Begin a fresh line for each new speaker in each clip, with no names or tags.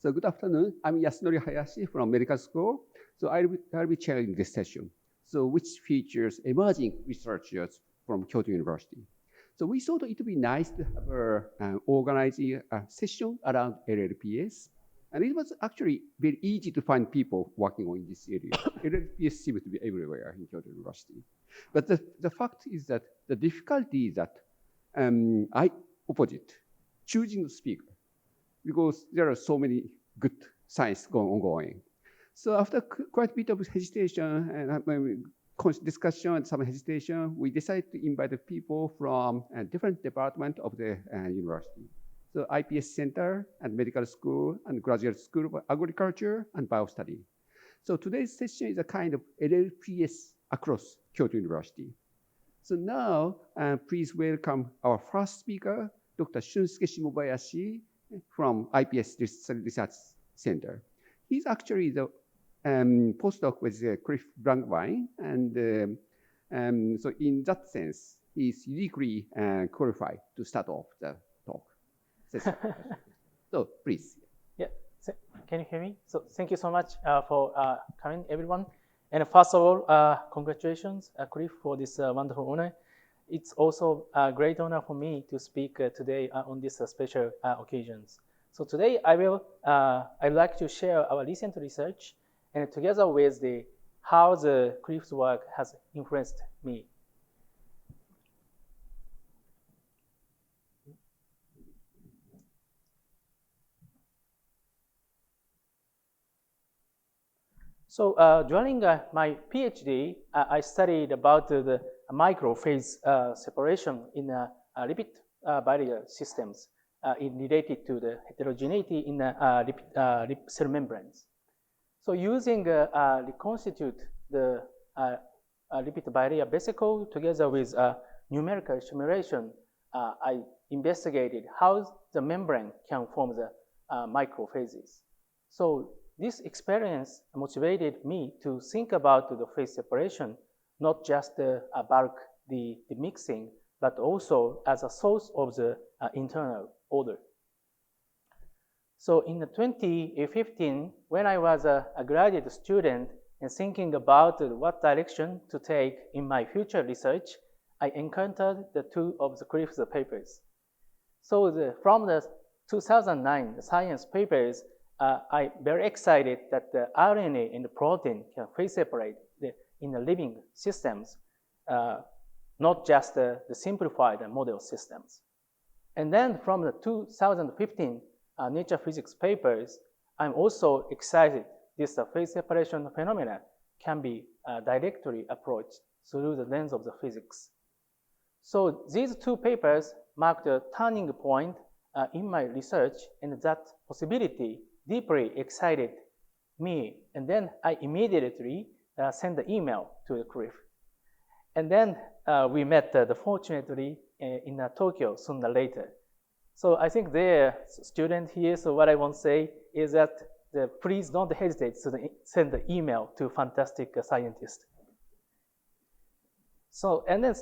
So good afternoon. I'm Yasunori Hayashi from medical school. So I'll be chairing this session. So which features emerging researchers from Kyoto University. So we thought it would be nice to have organizing a session around LLPS. And it was actually very easy to find people working on this area. LLPS seems to be everywhere in Kyoto University. But the fact is that the difficulty is that I opposite choosing the speaker, because there are so many good science ongoing. So after quite a bit of hesitation and discussion and some hesitation, we decided to invite the people from different departments of the university. So IPS Center and Medical School and Graduate School of Agriculture and Biostudy. So today's session is a kind of LLPS across Kyoto University. So now, please welcome our first speaker, Dr. Shunsuke Shimobayashi from IPS Research Center. He's actually the postdoc with Cliff Brandwein, and so in that sense, he's uniquely qualified to start off the talk. So please.
Yeah, can you hear me? So thank you so much for coming, everyone. And first of all, congratulations, Cliff, for this wonderful honor. It's also a great honor for me to speak today on this special occasions. So today I'd like to share our recent research, and together with how the Cliff's work has influenced me. So during my PhD, I studied about the microphase separation in lipid barrier systems related to the heterogeneity in lipid cell membranes. So using reconstitute the lipid barrier vesicle together with numerical simulation, I investigated how the membrane can form the microphases. So this experience motivated me to think about the phase separation, not just about the mixing, but also as a source of the internal order. So in 2015, when I was a graduate student and thinking about what direction to take in my future research, I encountered the two of the Cliff's papers. So from the 2009 science papers, I'm very excited that the RNA and the protein can phase separate in the living systems, not just the simplified model systems. And then from the 2015 Nature Physics papers, I'm also excited this phase separation phenomena can be directly approached through the lens of the physics. So these two papers marked a turning point in my research, and that possibility deeply excited me. And then I immediately sent the email to the Cliff. And then we met, fortunately, in Tokyo sooner later. So I think they're student here, so what I want to say is that please don't hesitate to send the email to fantastic scientists. So, and then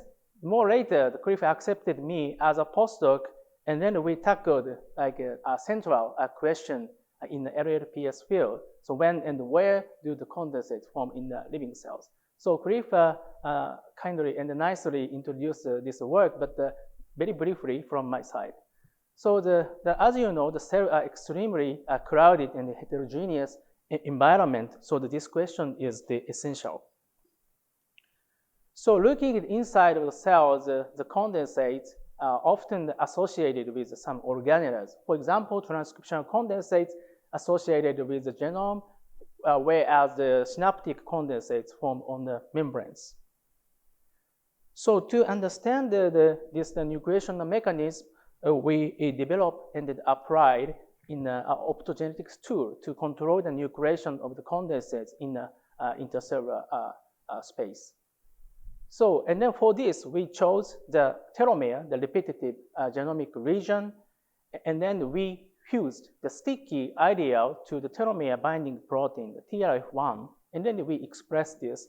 more later, the Cliff accepted me as a postdoc, and then we tackled like a central question in the LLPS field. So when and where do the condensates form in the living cells? So Cliff kindly and nicely introduced this work, but very briefly from my side. So as you know, the cells are extremely crowded and heterogeneous environment. So this question is the essential. So looking at inside of the cells, the condensates are often associated with some organelles. For example, transcriptional condensates associated with the genome, whereas the synaptic condensates form on the membranes. So to understand this nucleation mechanism, we developed and applied in an optogenetics tool to control the nucleation of the condensates in the intercellular space. So, and then for this, we chose the telomere, the repetitive genomic region, and then we fused the sticky ideal to the telomere binding protein, the TRF1, and then we expressed this,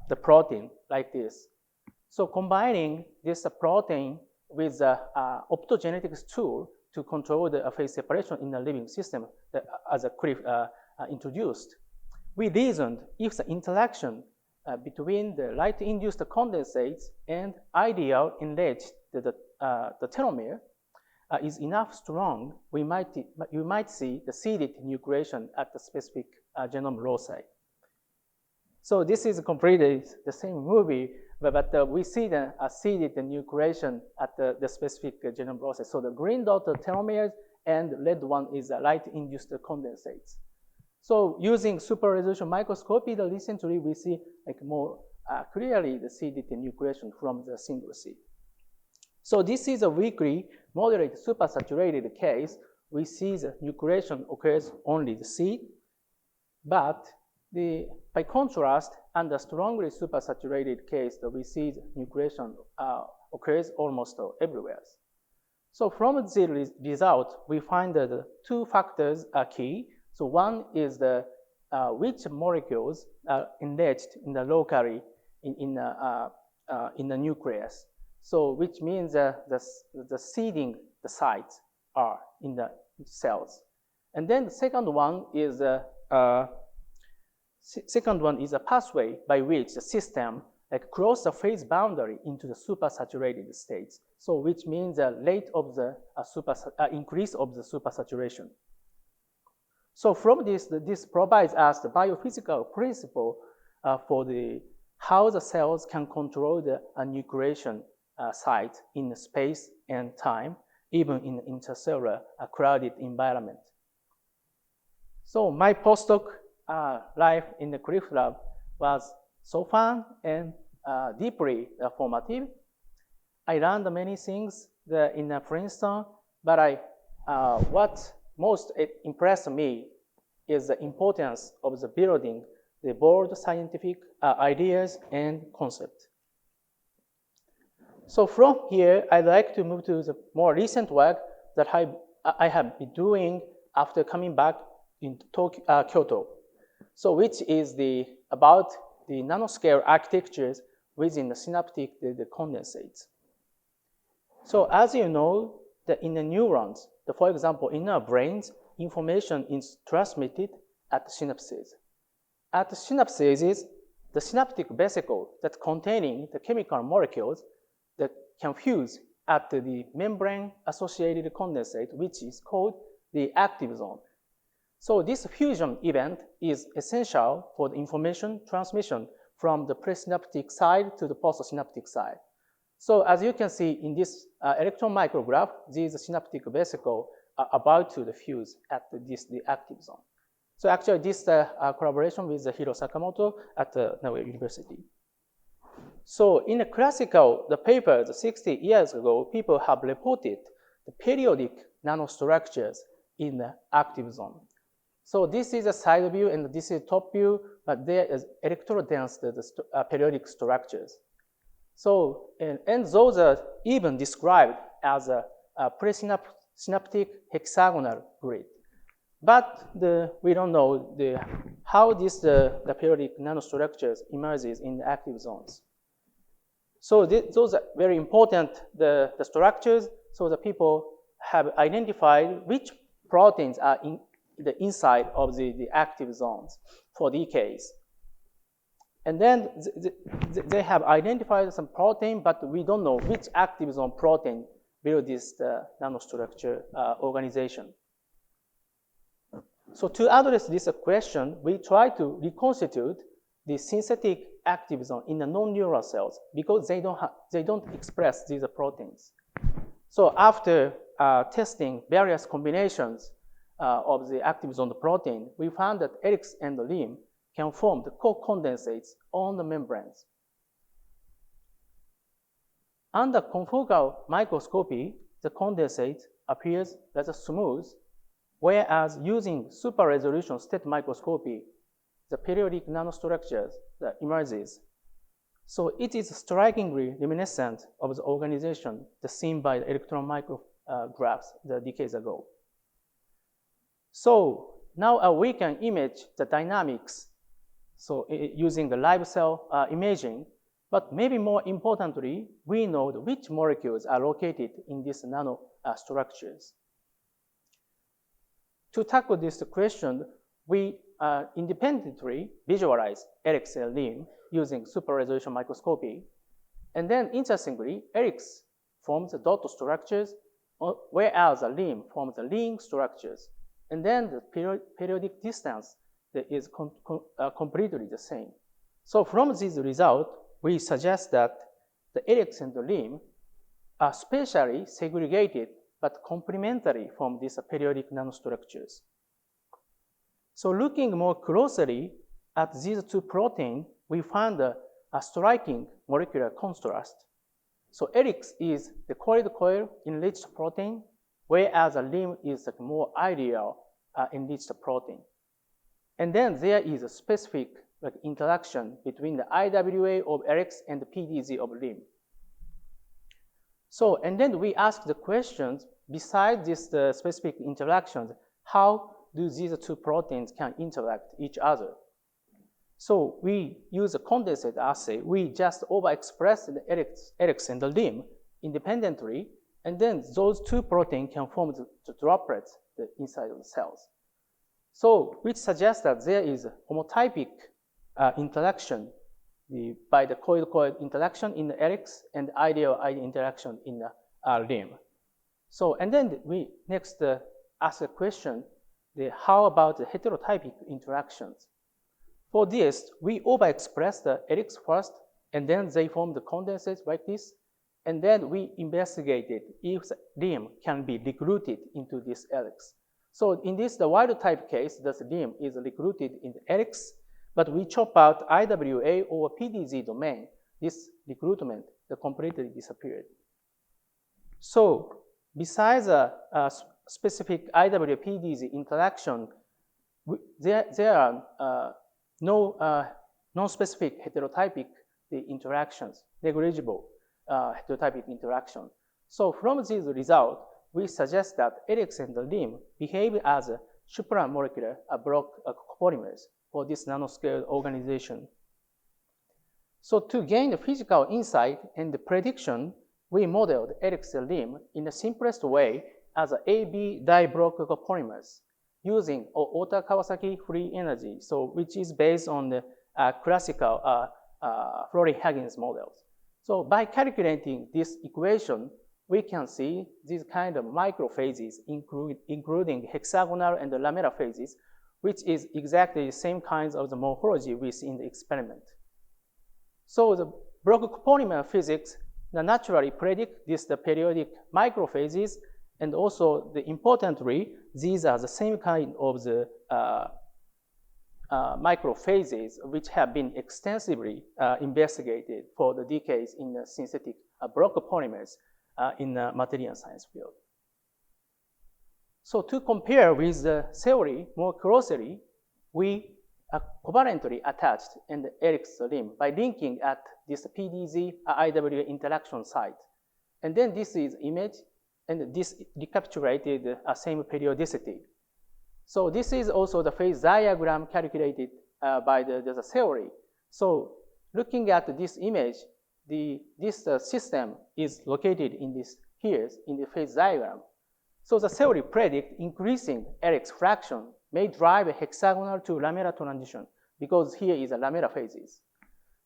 the protein like this. So combining this protein with the optogenetics tool, to control the phase separation in a living system, as Cliff introduced. We reasoned if the interaction between the light-induced condensates and ideal enriched the telomere is enough strong, you might see the seeded nucleation at the specific genome loci. So this is completely the same movie, but we see the seeded nucleation at the specific genome loci. So the green dot are telomeres, and the red one is light-induced condensates. So using super resolution microscopy, recently we see like more clearly the seeded nucleation from the single seed. So this is a weakly moderate supersaturated case. We see the nucleation occurs only the seed, but by contrast, under strongly supersaturated case, we see the nucleation occurs almost everywhere. So from the result, we find that the two factors are key. So one is the which molecules are enriched in the locally in the nucleus. So which means the seeding the sites are in the cells. And then the second one is a pathway by which the system cross the phase boundary into the supersaturated states. So which means the rate of the increase of the supersaturation. So from this provides us the biophysical principle for how the cells can control the nucleation site in space and time, even in intercellular crowded environment. So my postdoc life in the Cliff lab was so fun and deeply formative. I learned many things in Princeton, but what most impressed me is the importance of the building the bold scientific ideas and concepts. So from here, I'd like to move to the more recent work that I have been doing after coming back in Kyoto. So which is about the nanoscale architectures within the synaptic condensates. So as you know, in the neurons, for example, in our brains, information is transmitted at the synapses. At the synapses, the synaptic vesicle that containing the chemical molecules that can fuse at the membrane-associated condensate, which is called the active zone. So this fusion event is essential for the information transmission from the presynaptic side to the postsynaptic side. So as you can see in this electron micrograph, these synaptic vesicles are about to fuse at the active zone. So actually this collaboration with Hiro Sakamoto at Nagoya University. So in the classical papers 60 years ago, people have reported the periodic nanostructures in the active zone. So this is a side view and this is top view, but there is electrodense periodic structures. So, and those are even described as a presynaptic hexagonal grid. But we don't know how the periodic nanostructures emerges in the active zones. So those are very important, the structures, so the people have identified which proteins are in the inside of the active zones for decades. And then they have identified some protein, but we don't know which active zone protein build this nanostructure organization. So to address this question, we try to reconstitute the synthetic active zone in the non-neural cells because they don't express these proteins. So after testing various combinations of the active zone protein, we found that helix and the limb can form the co-condensates on the membranes. Under confocal microscopy, the condensate appears rather smooth, whereas using super resolution state microscopy, the periodic nanostructures that emerges. So it is strikingly reminiscent of the organization seen by the electron micrographs decades ago. So now we can image the dynamics, so using the live cell imaging, but maybe more importantly, we know which molecules are located in these nanostructures. to tackle this question, we independently visualize helix and limb using super resolution microscopy. And then interestingly, helix forms dot structures, whereas a limb forms ring structures. And then the periodic distance is completely the same. So from this result, we suggest that the helix and the limb are spatially segregated but complementary from these periodic nanostructures. So looking more closely at these two proteins, we find a striking molecular contrast. So helix is the coil enriched protein, whereas a limb is a more ideal enriched protein. And then there is a specific interaction between the IWA of helix and the PDZ of limb. So, and then we ask the questions, besides these specific interactions, how do these two proteins can interact each other? So we use a condensate assay. We just overexpress the helix and the limb independently, and then those two proteins can form the droplets inside of the cells. So which suggests that there is a homotypic interaction by the coil-coil interaction in the helix and ideal interaction in the limb. So, and then we next ask a question, how about the heterotypic interactions? For this, we overexpress the helix first, and then they form the condensates like this, and then we investigated if the limb can be recruited into this helix. So in this, the wild type case, the limb is recruited in the helix, but we chop out IWA or PDZ domain. This recruitment completely disappeared. So besides a specific IWA PDZ interaction, there are no non-specific heterotypic interactions, negligible heterotypic interaction. So from this result, we suggest that helix and the limb behave as a supramolecular block copolymers for this nanoscale organization. So to gain the physical insight and the prediction, we modeled helix and limb in the simplest way as AB diblock copolymers using Ota-Kawasaki free energy, so which is based on the classical Flory-Huggins models. So by calculating this equation, we can see these kind of microphases, including hexagonal and the lamellar phases, which is exactly the same kinds of the morphology we see in the experiment. So the block copolymer physics naturally predict the periodic microphases, and also importantly, these are the same kind of the microphases which have been extensively investigated for the decays in the synthetic block polymers in the material science field. So to compare with the theory more closely, we covalently attached an helix limb by linking at this PDZ IWA interaction site. And then this is image, and this recapitulated the same periodicity. So this is also the phase diagram calculated by the theory. So looking at this image, this system is located in this here in the phase diagram. So the theory predict increasing helix fraction may drive a hexagonal to lamellar transition because here is a lamellar phases.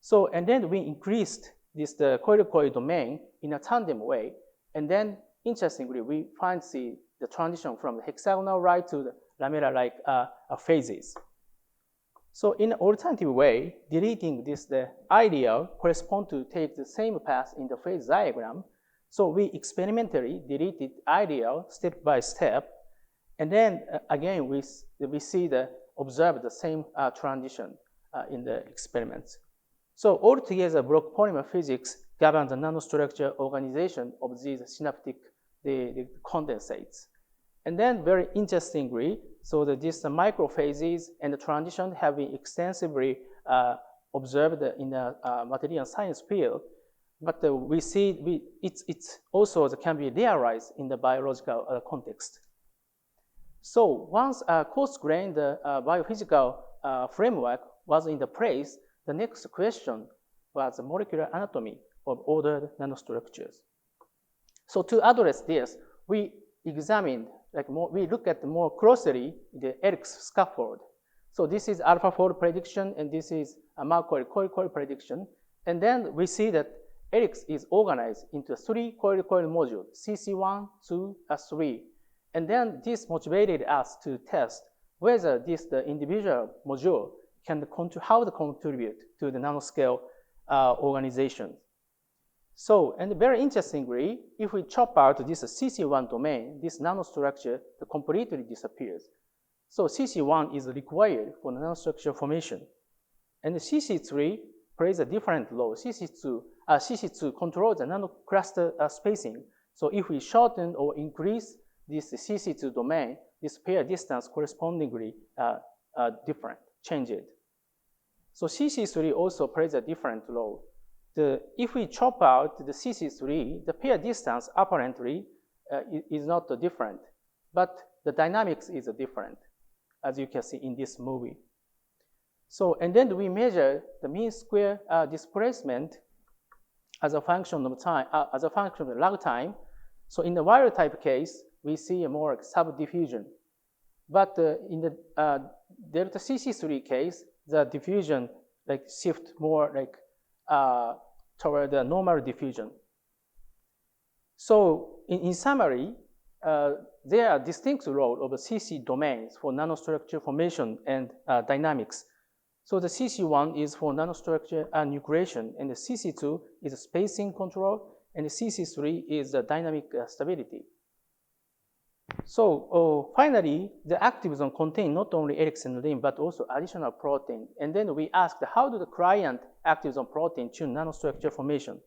So, and then we increased the coil-coil domain in a tandem way, and then interestingly, we find the transition from the hexagonal right to the lamellar-like phases. So in an alternative way, deleting the ideal correspond to take the same path in the phase diagram. So we experimentally deleted ideal step by step, and then again we observe the same transition in the experiments. So altogether, block polymer physics governs the nanostructure organization of these synaptic the condensates. And then very interestingly, so that these microphases and the transition have been extensively observed in the material science field, but we see it's also can be realized in the biological context. So once coarse-grained biophysical framework was in the place, the next question was the molecular anatomy of ordered nanostructures. So to address this, we examined we look at more closely the helix scaffold. So this is AlphaFold prediction, and this is a Mark-coil prediction. And then we see that helix is organized into 3 coil-coil modules, CC1, 2, 3. And then this motivated us to test whether the individual module can how to contribute to the nanoscale organization. So, and very interestingly, if we chop out this CC1 domain, this nanostructure completely disappears. So CC1 is required for nanostructure formation. And the CC3 plays a different role. CC2 controls the nanocluster spacing. So if we shorten or increase this CC2 domain, this pair distance correspondingly changes. So CC3 also plays a different role. If we chop out the CC3, the pair distance apparently is not different, but the dynamics is different, as you can see in this movie. So, and then we measure the mean square displacement as a function of time, as a function of lag time. So in the wild type case, we see a more subdiffusion. But in the delta CC3 case, the diffusion shift more toward the normal diffusion. So in summary, there are distinct roles of the CC domains for nanostructure formation and dynamics. So the CC1 is for nanostructure nucleation, and the CC2 is spacing control, and the CC3 is the dynamic stability. So finally, the active zone contain not only helix and limb, but also additional protein. And then we asked, how do the client active zone protein tune nanostructure formation?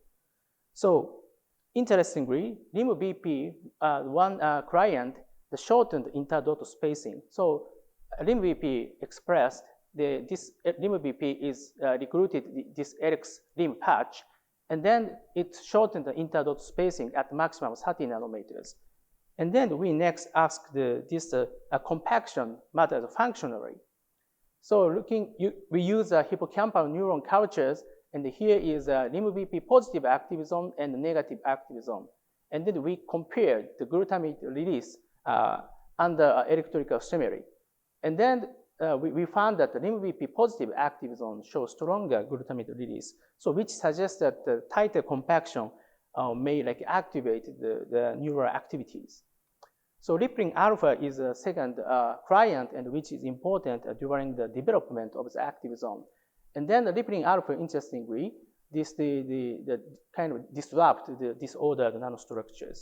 So interestingly, limb BP, one client, the shortened interdot spacing. So limb BP expressed, this limb BP is recruited this helix limb patch, and then it shortened the interdot spacing at maximum 30 nanometers. And then we next ask this compaction matters functionally. So we use hippocampal neuron cultures, and here is limb BP positive active zone and negative active zone. And then we compared the glutamate release under electrical stimuli. And then we found that the limb BP positive active zone shows stronger glutamate release, so which suggests that the tighter compaction may activate the neural activities. So rippling alpha is a second client, and which is important during the development of the active zone. And then the rippling alpha, interestingly, the kind of disrupt the disordered nanostructures.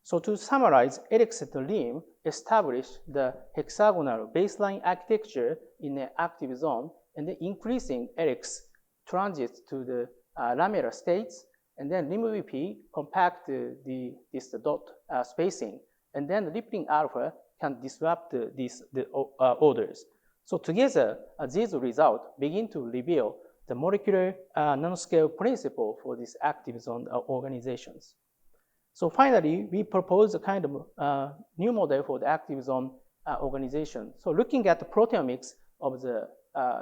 So to summarize, helix and limb establish the hexagonal baseline architecture in the active zone, and then increasing helix transits to the lamellar states, and then limb BP compact this dot spacing, and then rippling alpha can disrupt the orders. So together, these results begin to reveal the molecular nanoscale principle for these active zone organizations. So finally, we propose a kind of new model for the active zone organization. So looking at the proteomics of the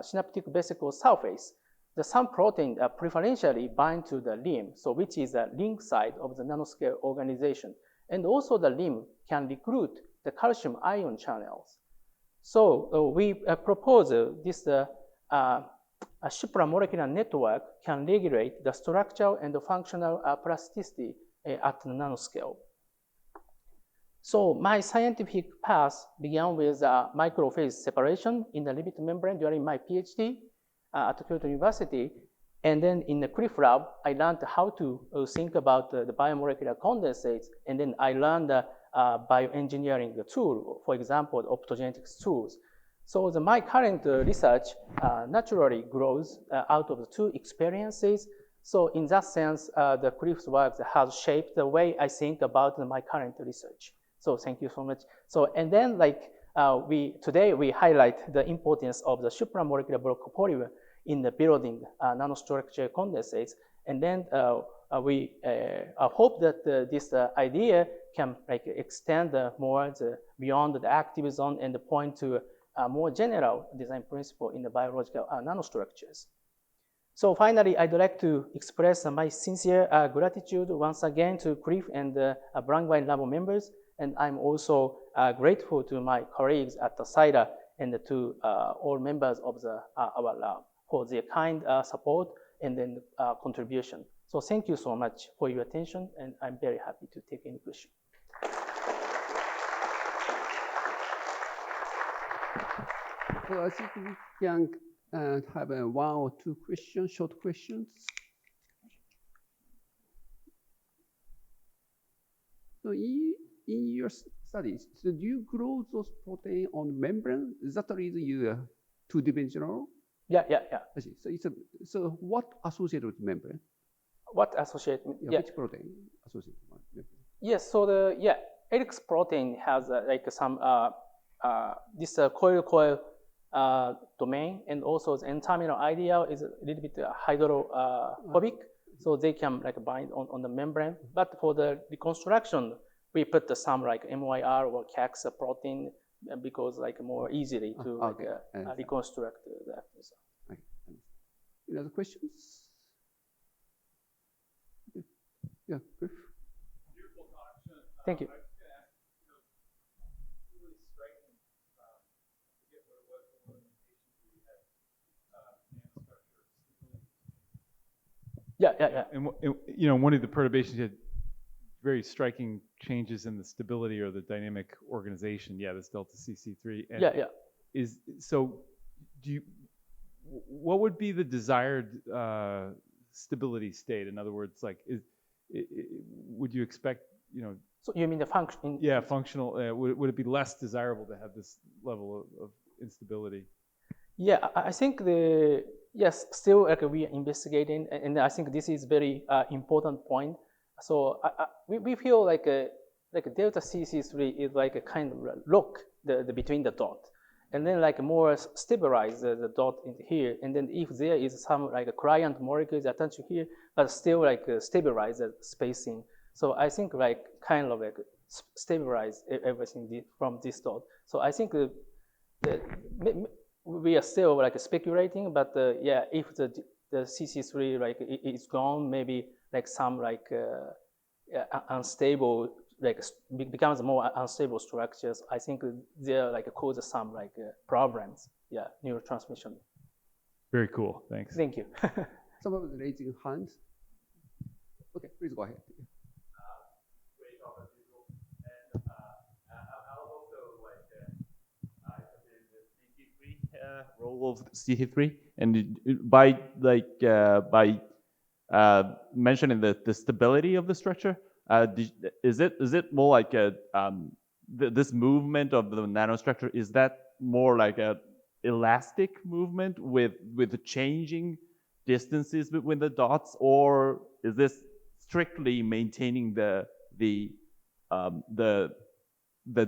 synaptic vesicle surface, some protein preferentially bind to the limb, so which is the link side of the nanoscale organization. And also the limb can recruit the calcium ion channels. So we propose this a supramolecular network can regulate the structural and the functional plasticity at the nanoscale. So my scientific path began with microphase separation in the lipid membrane during my PhD at Kyoto University. And then in the CRIF lab, I learned how to think about the biomolecular condensates, and then I learned bioengineering tool, for example, the optogenetics tools. So my current research naturally grows out of the two experiences. So in that sense, the CRIF's work has shaped the way I think about my current research. So thank you so much. So, and then today we highlight the importance of the supramolecular block polymer in the building nanostructure condensates. And then we hope that this idea can extend more beyond the active zone and point to a more general design principle in the biological nanostructures. So finally, I'd like to express my sincere gratitude once again to CRIF and Brandwein lab members, And I'm also grateful to my colleagues at the CIDA and to all members of our lab for their kind support and then contribution. So thank you so much for your attention, and I'm very happy to take any question.
So I think we can have one or two questions, short questions. So in your studies, so do you grow those proteins on membrane? Is that the reason you are two-dimensional?
Yeah.
I see. So so what associated with membrane?
What associated?
Yeah. Which protein associated with membrane?
Yes. So the Helix protein has like some this coil domain, and also the N-terminal ideal is a little bit hydrophobic, so they can like bind on the membrane. But for the reconstruction, we put some like MYR or CAX protein because like more easily to reconstruct that.
Okay. Any other questions? Yeah, Griff.
Beautiful talk.
Thank you.
I was going to ask, really striking, I forget what it was, the limitations where you had nanostructure stability.
Yeah.
And one of the perturbations, you had very striking changes in the stability or the dynamic organization. Yeah, this delta CC3. And so, what would be the desired stability state? In other words, like, would you expect,
So you mean the function?
Yeah, functional. Would it be less desirable to have this level of instability?
Yeah, I think still like we are investigating, and I think this is very important point. So we feel like delta CC3 is like a kind of lock between the dot, and then like more stabilize the dot in here, and then if there is some like a client molecules attached to here, but still like stabilize the spacing. So I think like kind of like stabilize everything from this dot. So I think we are still like speculating, but if the CC3 like is gone, maybe like some like unstable, like becomes more unstable structures. I think they like cause some like problems. Yeah, neurotransmission.
Very cool. Thanks.
Thank you.
Someone raising hands. Okay, please go ahead.
Great opportunity. And I'll also like the CT3 role of CT3, and by mentioning the stability of the structure, is it more like this movement of the nanostructure? Is that more like a elastic movement with the changing distances between the dots, or is this strictly maintaining the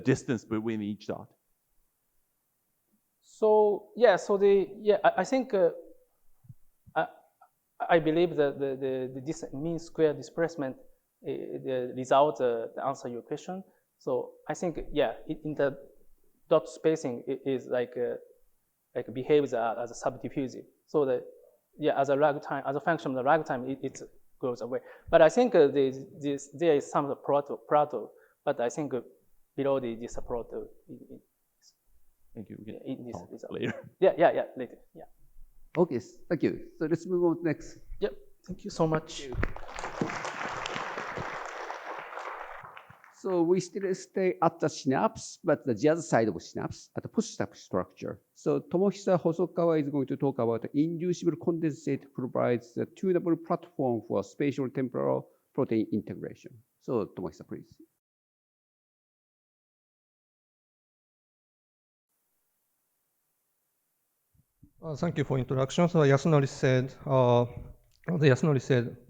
distance between each dot?
So I think I believe that this mean square displacement the result to answer your question. So I think in the dot spacing it is like behaves as a subdiffusive. So that as a lag time, as a function of the lag time, it goes away. But I think there is some plateau, but I think below this plateau.
Thank you. We
in this
can later.
Later. Yeah.
Okay, thank you. So let's move on to next.
Yep. Thank you so much.
So we still stay at the synapse, but the other side of synapse, at the post-synaptic structure. So Tomohisa Hosokawa is going to talk about the inducible condensate provides the tunable platform for spatial temporal protein integration. So Tomohisa, please.
Thank you for introduction. So Yasunori said,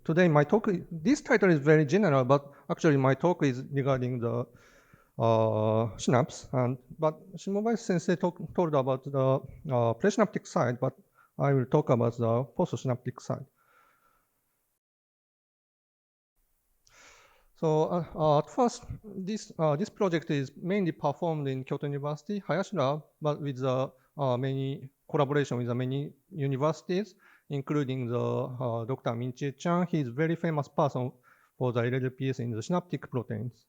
today my talk, this title is very general, but actually my talk is regarding the synapse. But Shimobayashi sensei told about the presynaptic side, but I will talk about the postsynaptic side. So at first, this project is mainly performed in Kyoto University Hayashi lab, but with many collaboration with many universities, including the Dr. Minchie Chan. He is a very famous person for the LLPS in the synaptic proteins.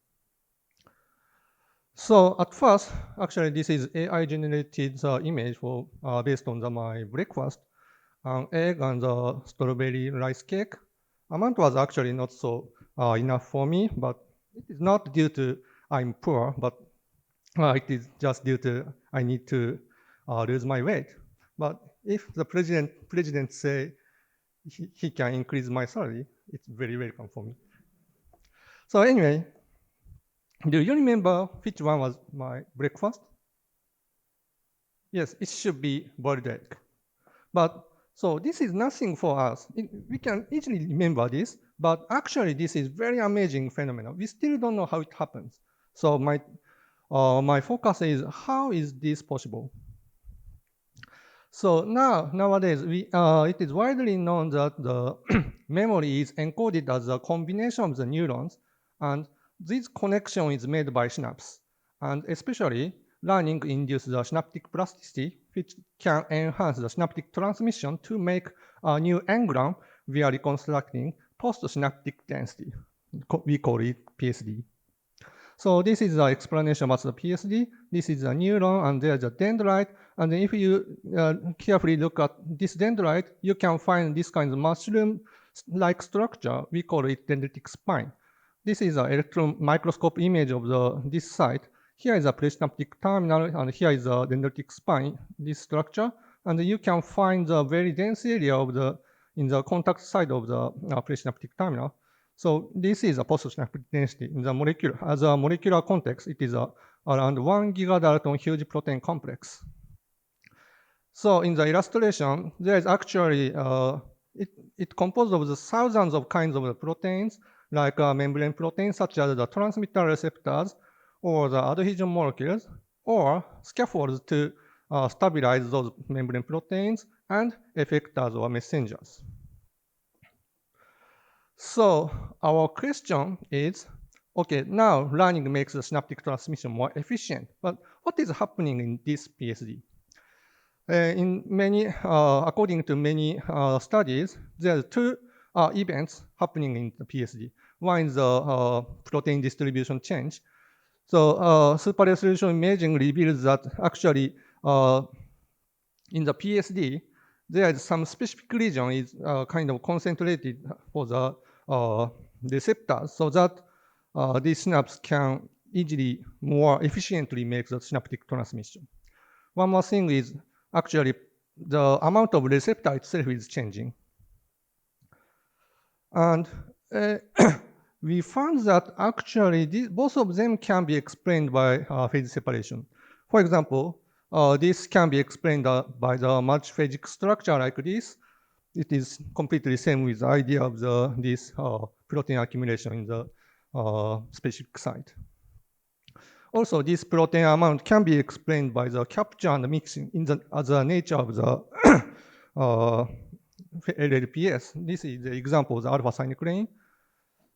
So at first, actually, this is AI generated image for based on my breakfast, an egg and the strawberry rice cake. Amount was actually not so enough for me, but it is not due to I'm poor, but it is just due to I need to lose my weight. But if the president say he can increase my salary, it's very welcome for me. So anyway, do you remember which one was my breakfast? Yes, it should be boiled egg. But so this is nothing for us. We can easily remember this, but actually this is very amazing phenomenon. We still don't know how it happens. So my focus is how is this possible? So nowadays, it is widely known that the memory is encoded as a combination of the neurons, and this connection is made by synapse. And especially, learning induces the synaptic plasticity, which can enhance the synaptic transmission to make a new engram via reconstructing postsynaptic density. We call it PSD. So this is the explanation about the PSD. This is a neuron, and there's a dendrite. And if you carefully look at this dendrite, you can find this kind of mushroom-like structure. We call it dendritic spine. This is an electron microscope image of this site. Here is a presynaptic terminal, and here is a dendritic spine, this structure. And you can find the very dense area in the contact side of the presynaptic terminal. So this is a postsynaptic density in the molecular. As a molecular context, it is around 1 gigadalton huge protein complex. So in the illustration, there is actually, it composed of the thousands of kinds of the proteins, like membrane proteins such as the transmitter receptors or the adhesion molecules, or scaffolds to stabilize those membrane proteins, and effectors or messengers. So our question is, okay, now learning makes the synaptic transmission more efficient, but what is happening in this PSD? According to many studies, there are two events happening in the PSD. One is the protein distribution change. So super resolution imaging reveals that actually in the PSD, there is some specific region is kind of concentrated for the receptors, so that these synapses can easily, more efficiently make the synaptic transmission. One more thing is actually the amount of receptor itself is changing. And we found that actually both of them can be explained by phase separation. For example, this can be explained by the multiphasic structure like this. It is completely same with the idea of this protein accumulation in the specific site. Also, this protein amount can be explained by the capture and mixing as the nature of the LLPS. This is the example of the alpha-synuclein.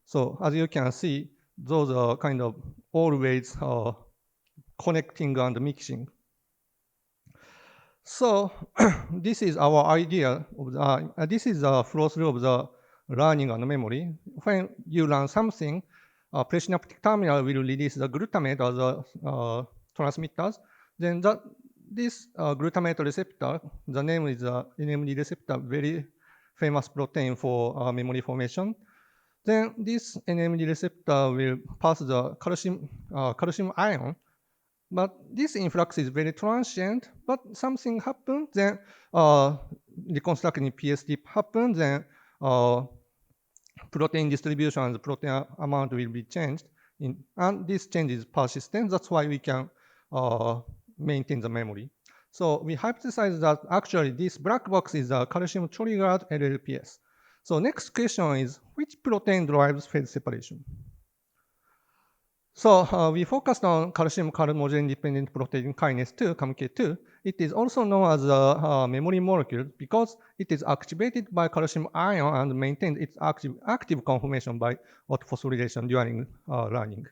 So as you can see, those are kind of always connecting and mixing. So this is our idea of this is the flow through of the learning and memory. When you learn something, presynaptic terminal will release the glutamate as the transmitters. Then this glutamate receptor, the name is NMD receptor, very famous protein for memory formation. Then this NMD receptor will pass the calcium ion. But this influx is very transient, but something happens, then reconstructing PSD happens, then protein distribution and the protein amount will be changed, and this change is persistent. That's why we can maintain the memory. So we hypothesize that actually this black box is a calcium triggered LLPS. So next question is, which protein drives phase separation? So we focused on calcium carbogen dependent protein kinase 2, CAMK2. It is also known as a memory molecule because it is activated by calcium ion and maintains its active conformation by autophosphorylation during learning.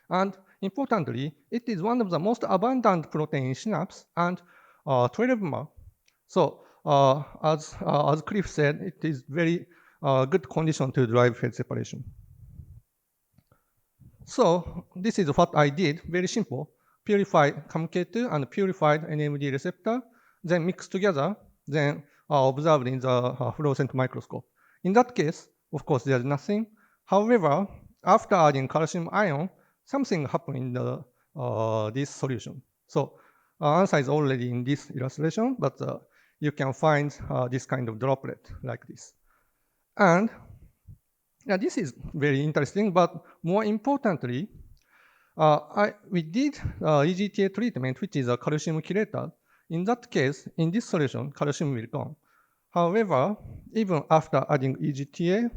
And importantly, it is one of the most abundant protein in synapse and 12-mer. So as Cliff said, it is very good condition to drive phase separation. So this is what I did, very simple. Purified COMK2 and purified NMD receptor, then mixed together, then observed in the fluorescent microscope. In that case, of course, there's nothing. However, after adding calcium ion, something happened in the, this solution. So answer is already in this illustration, but you can find this kind of droplet like this. And yeah, this is very interesting, but more importantly, we did EGTA treatment, which is a calcium chelator. In that case, in this solution, calcium will gone. However, even after adding EGTA,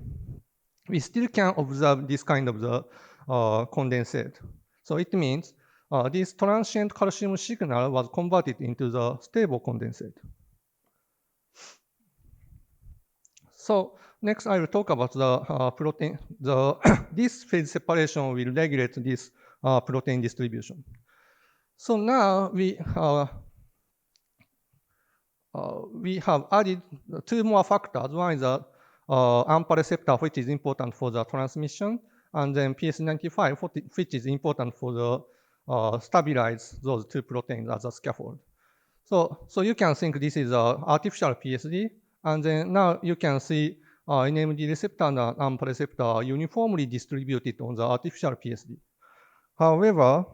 we still can observe this kind of the condensate. So it means this transient calcium signal was converted into the stable condensate. So next, I will talk about the protein. This phase separation will regulate this protein distribution. So now we have added two more factors. One is the AMPA receptor, which is important for the transmission, and then PS95, which is important for the stabilize those two proteins as a scaffold. So you can think this is an artificial PSD, and then now you can see NMD receptor and AMPA receptor are uniformly distributed on the artificial PSD. However,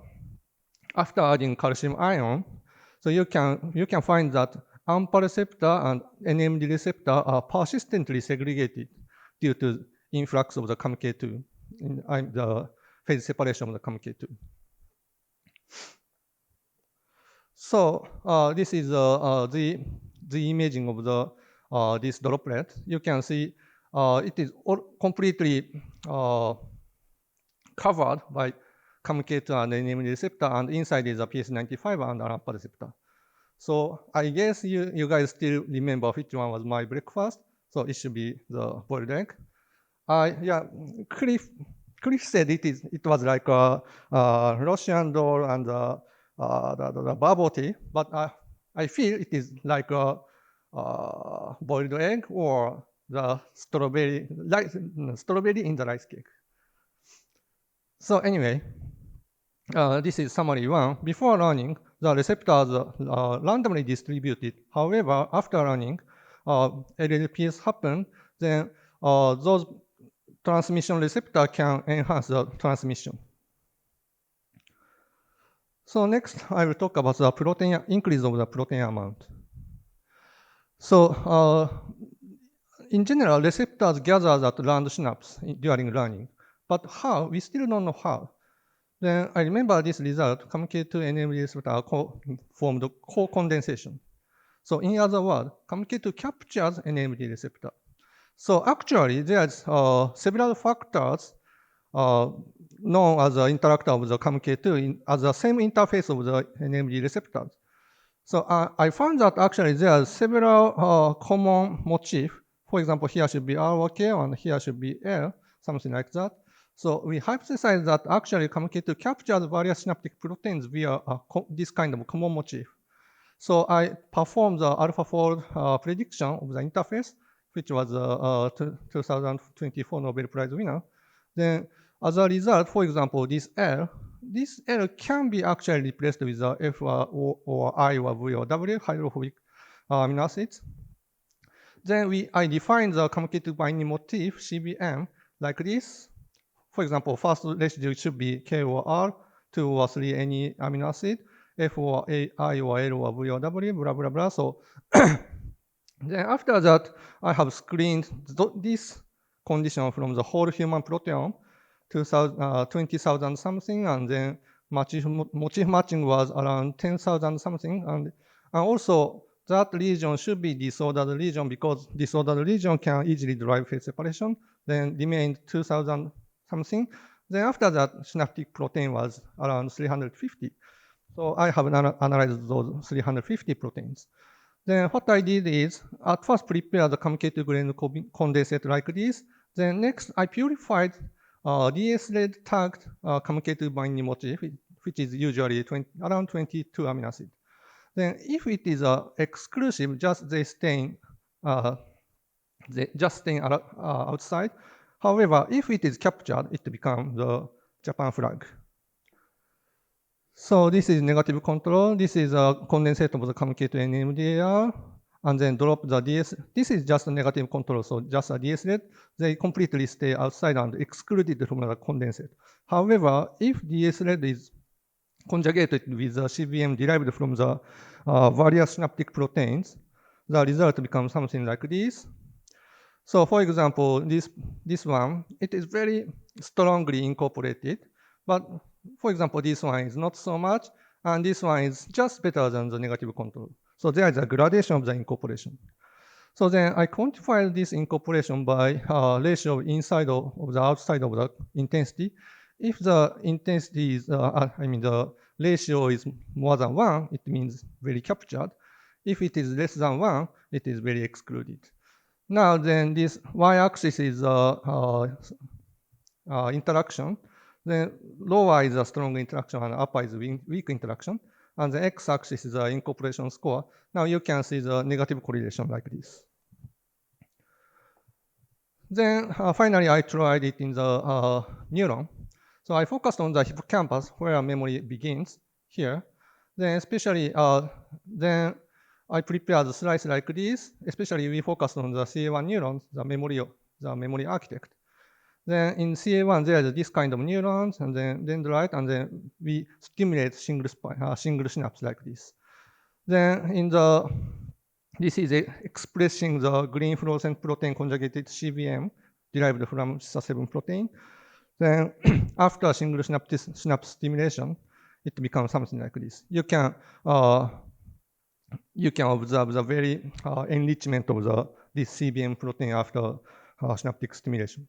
after adding calcium ion, so you can find that AMPA receptor and NMD receptor are persistently segregated due to influx of the COMK2, the phase separation of the COMK2. So this is the imaging of the this droplet. You can see it is completely covered by COMK2 and NMD receptor, and inside is a PS95 and AMPA receptor. So I guess you guys still remember which one was my breakfast. So it should be the boiled egg. Yeah, Cliff said it was like a Russian doll and the bubble tea, but I feel it is like a boiled egg or the strawberry in the rice cake. So anyway, this is summary one. Before running, the receptors are randomly distributed. However, after running, LLPS happen, then those transmission receptor can enhance the transmission. So next, I will talk about the protein increase of the protein amount. So in general, receptors gather at round synapse during running, but how? We still don't know how. Then I remember this result, COMK2 NMD receptor formed co-condensation. So in other words, COMK2 captures NMD receptor. So actually, there's several factors known as the interactor of the COMK2 as the same interface of the NMD receptors. So I found that actually there are several common motifs. For example, here should be R or K, and here should be L, something like that. So we hypothesize that actually COMK2 captures various synaptic proteins via this kind of common motif. So I performed the AlphaFold prediction of the interface, which was a 2024 Nobel Prize winner. Then as a result, for example, this L can be actually replaced with the F or I or V or W hydrophobic amino acids. Then I defined the COMK2 binding motif, CBM, like this. For example, first residue should be K or R, 2 or 3 any amino acid, F or I or L or V or W, blah, blah, blah. So then after that, I have screened this condition from the whole human proteome, 20,000 something, and then motif matching was around 10,000 something. And also, that region should be disordered region because disordered region can easily drive phase separation. Then remained 2,000 something. Then after that, synaptic protein was around 350. So I have analyzed those 350 proteins. Then what I did is, at first prepare the COMK2 grain condensate like this. Then next, I purified DS-led tagged COMK2 binding motif, which is usually around 22 amino acid. Then if it is exclusive, just staying outside. However, if it is captured, it becomes the Japan flag. So this is negative control. This is a condensate of the communicate to NMDAR, and then drop the DS. This is just a negative control, so just a DS red. They completely stay outside and excluded from the condensate. However, if DS red is conjugated with the CBM derived from the various synaptic proteins, the result becomes something like this. So for example, this one, it is very strongly incorporated, but for example, this one is not so much, and this one is just better than the negative control. So there is a gradation of the incorporation. So then I quantify this incorporation by ratio inside of the outside of the intensity. If the intensity is, the ratio is more than 1, it means very captured. If it is less than 1, it is very excluded. Now then this y-axis is interaction. Then lower is a strong interaction and upper is weak interaction. And the x-axis is the incorporation score. Now you can see the negative correlation like this. Then finally, I tried it in the neuron. So I focused on the hippocampus where memory begins here. Then especially, then I prepared the slice like this. Especially we focused on the CA1 neurons, the memory architect. Then in CA1, there is this kind of neurons, and then dendrite, and then we stimulate single synapse like this. Then this is expressing the green fluorescent protein conjugated CBM derived from SISA7 protein. Then after single synapse stimulation, it becomes something like this. You can observe the very enrichment of this CBM protein after synaptic stimulation.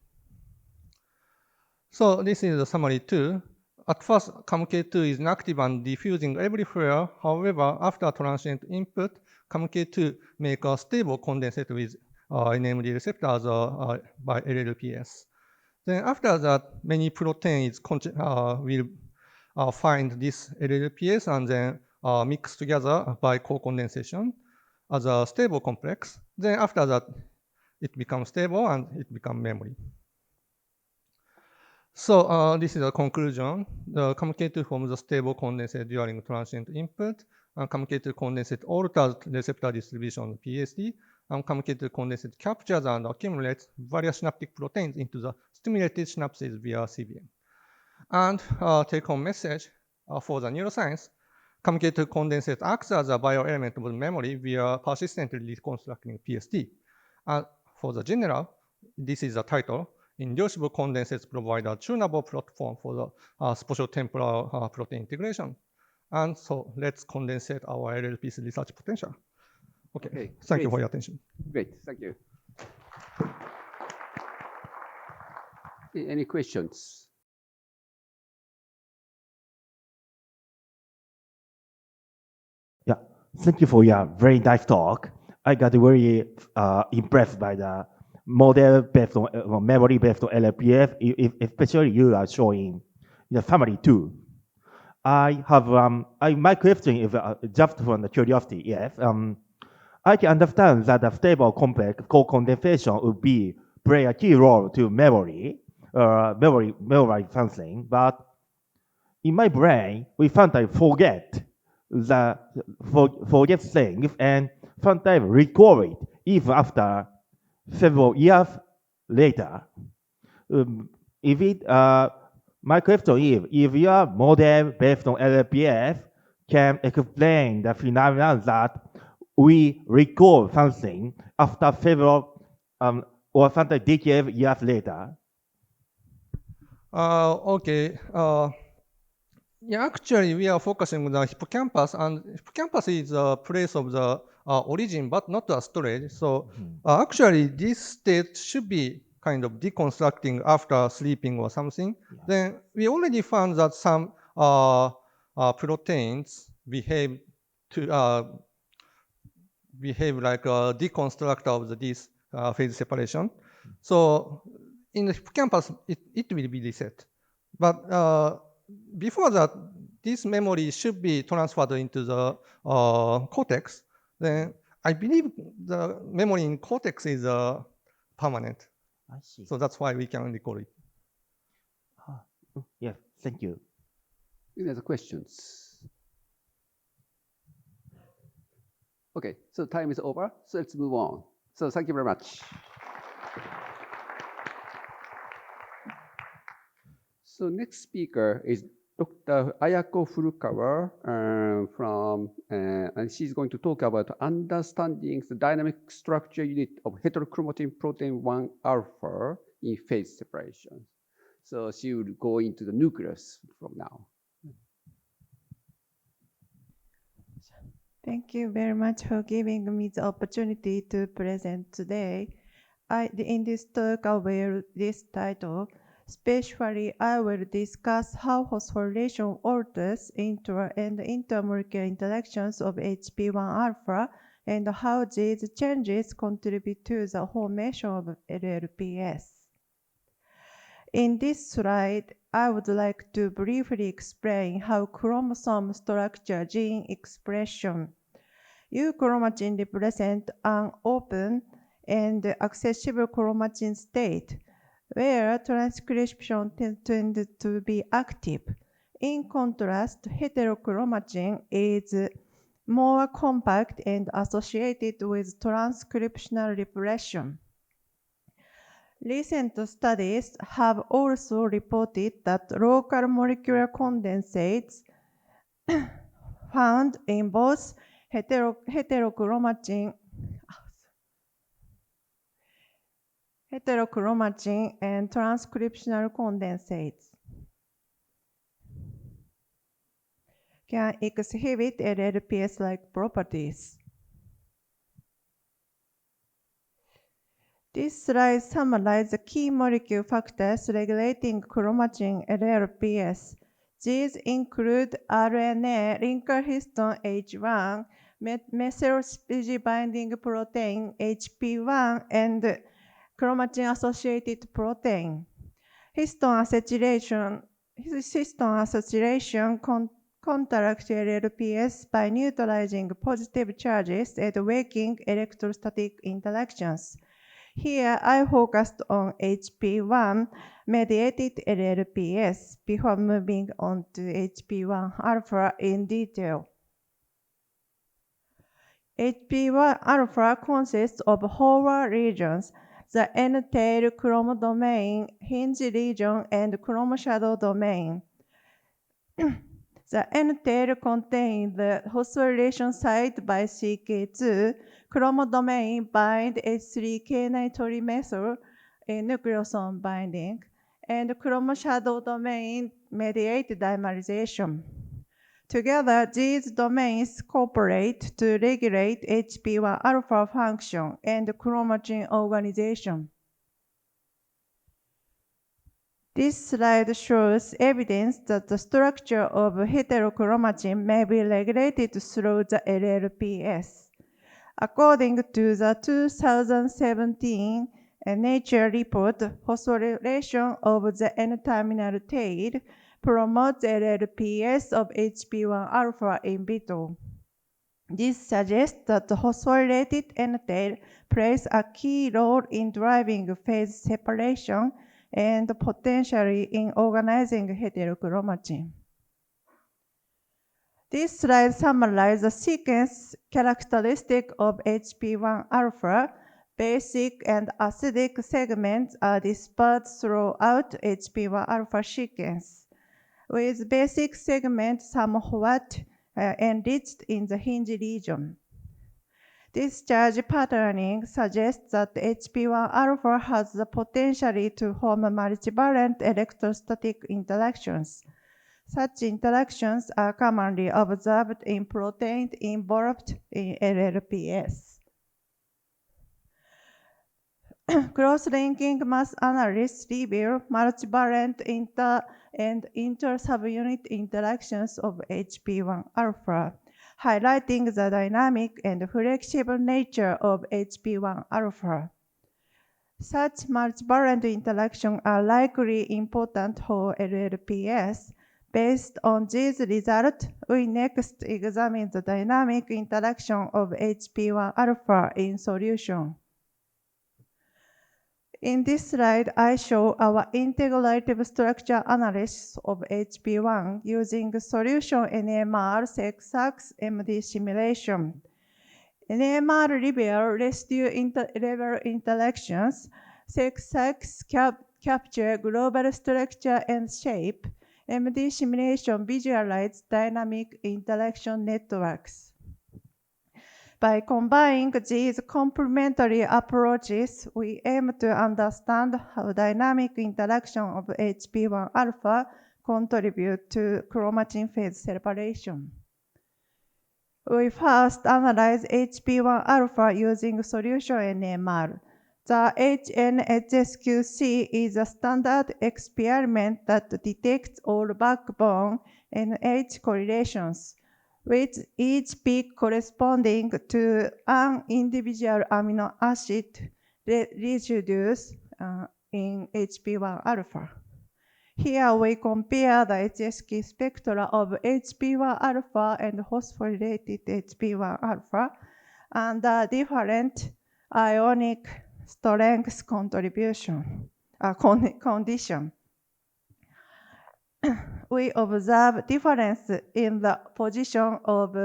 So this is the summary 2. At first, COMK2 is inactive and diffusing everywhere. However, after transient input, COMK2 make a stable condensate with NMD receptors by LLPS. Then after that, many proteins will find this LLPS and then mix together by co-condensation as a stable complex. Then after that, it becomes stable and it becomes memory. So this is a conclusion. The COMK2 forms a stable condensate during transient input, and COMK2 condensate alters receptor distribution on PSD, and COMK2 condensate captures and accumulates various synaptic proteins into the stimulated synapses via CBM. And take-home message for the neuroscience, COMK2 condensate acts as a bioelement of the memory via persistently reconstructing PSD. And for the general, this is the title. Inducible condensates provide a tunable platform for the spatiotemporal protein integration. And so let's condensate our LLP's research potential. Okay. Thank you for your attention.
Great, thank you. Any questions?
Yeah, thank you for your very nice talk. I got very impressed by the model based on memory based on LLPF, especially you are showing the summary too. I have my question is just from the curiosity. Yes, I can understand that a stable complex co-condensation would play a key role to memory something, but in my brain we sometimes forget things and sometimes recall it even after several years later. My question is, if your model based on LLPS can explain the phenomenon that we recall something after several or sometimes decades years later.
Okay. Yeah, actually, we are focusing on the hippocampus, and hippocampus is a place of the origin, but not the storage. So actually, this state should be kind of deconstructing after sleeping or something. Yeah. Then we already found that some proteins behave like a deconstructor of this phase separation. So in the hippocampus, it will be reset. But before that, this memory should be transferred into the cortex. Then I believe the memory in cortex is permanent.
I see.
So that's why we can recall it.
Yes, thank you.
Any other questions? Okay, so time is over. So let's move on. So thank you very much. So next speaker is Dr. Ayako Furukawa and she's going to talk about understanding the dynamic structure unit of heterochromatin protein 1 alpha in phase separation. So she will go into the nucleus from now.
Thank you very much for giving me the opportunity to present today. In this talk, I will this title. Especially, I will discuss how phosphorylation alters intra and intermolecular interactions of HP1 alpha and how these changes contribute to the formation of LLPS. In this slide, I would like to briefly explain how chromosome structure gene expression. Euchromatin represents an open and accessible chromatin state, where transcription tends to be active. In contrast, heterochromatin is more compact and associated with transcriptional repression. Recent studies have also reported that local molecular condensates found in both heterochromatin and transcriptional condensates can exhibit LLPS-like properties. This slide summarizes the key molecule factors regulating chromatin LLPS. These include RNA, linker histone H1, methyl binding protein HP1, and chromatin-associated protein. Histone acetylation counteracts LLPS by neutralizing positive charges and weakening electrostatic interactions. Here, I focused on HP1 mediated LLPS before moving on to HP1 alpha in detail. HP1 alpha consists of four regions: the N-tail chromodomain, hinge region, and chromoshadow domain. The N-tail contains the phosphorylation site by CK2, chromodomain bind H3K9 trimethyl nucleosome binding, and chromoshadow domain mediate dimerization. Together, these domains cooperate to regulate HP1 alpha function and chromatin organization. This slide shows evidence that the structure of heterochromatin may be regulated through the LLPS. According to the 2017 Nature report, phosphorylation of the N-terminal tail promotes LLPS of HP1 alpha in vitro. This suggests that the phosphorylated N-tail plays a key role in driving phase separation and potentially in organizing heterochromatin. This slide summarizes the sequence characteristic of HP1 alpha. Basic and acidic segments are dispersed throughout HP1 alpha sequence, with basic segments somewhat enriched in the hinge region. This charge patterning suggests that HP1 alpha has the potential to form multivalent electrostatic interactions. Such interactions are commonly observed in proteins involved in LLPS. Cross-linking mass analysis reveal multivalent inter- and inter-subunit interactions of HP1 alpha, highlighting the dynamic and flexible nature of HP1 alpha. Such multivalent interactions are likely important for LLPS. Based on these results, we next examine the dynamic interaction of HP1 alpha in solution. In this slide, I show our integrative structure analysis of HP1 using solution NMR SEC-SAX MD simulation. NMR reveal residue level interactions. SEC-SAX capture global structure and shape. MD simulation visualize dynamic interaction networks. By combining these complementary approaches, we aim to understand how dynamic interaction of HP1 alpha contribute to chromatin phase separation. We first analyze HP1 alpha using solution NMR. The HNHSQC is a standard experiment that detects all backbone NH correlations, with each peak corresponding to an individual amino acid residues in HP1 alpha. Here we compare the HSQ spectra of HP1 alpha and phosphorylated HP1 alpha and the different ionic strength condition. We observe difference in the position of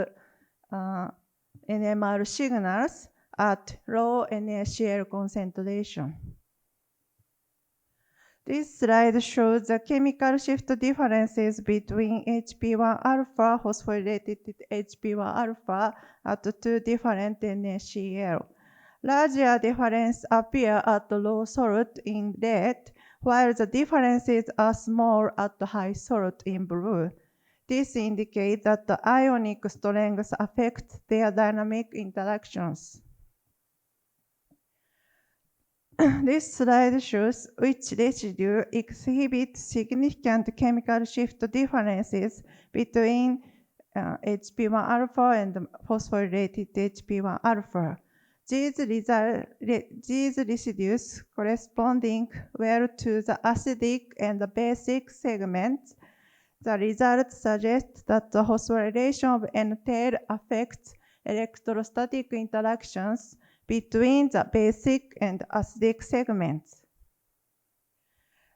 NMR signals at low NaCl concentration. This slide shows the chemical shift differences between HP1 alpha phosphorylated HP1 alpha at two different NaCl. Larger differences appear at low salt in red, while the differences are small at high salt in blue. This indicates that the ionic strengths affect their dynamic interactions. This slide shows which residue exhibit significant chemical shift differences between HP1 alpha and phosphorylated HP1 alpha. These residues corresponding well to the acidic and the basic segments. The results suggest that the phosphorylation of N-tail affects electrostatic interactions between the basic and acidic segments.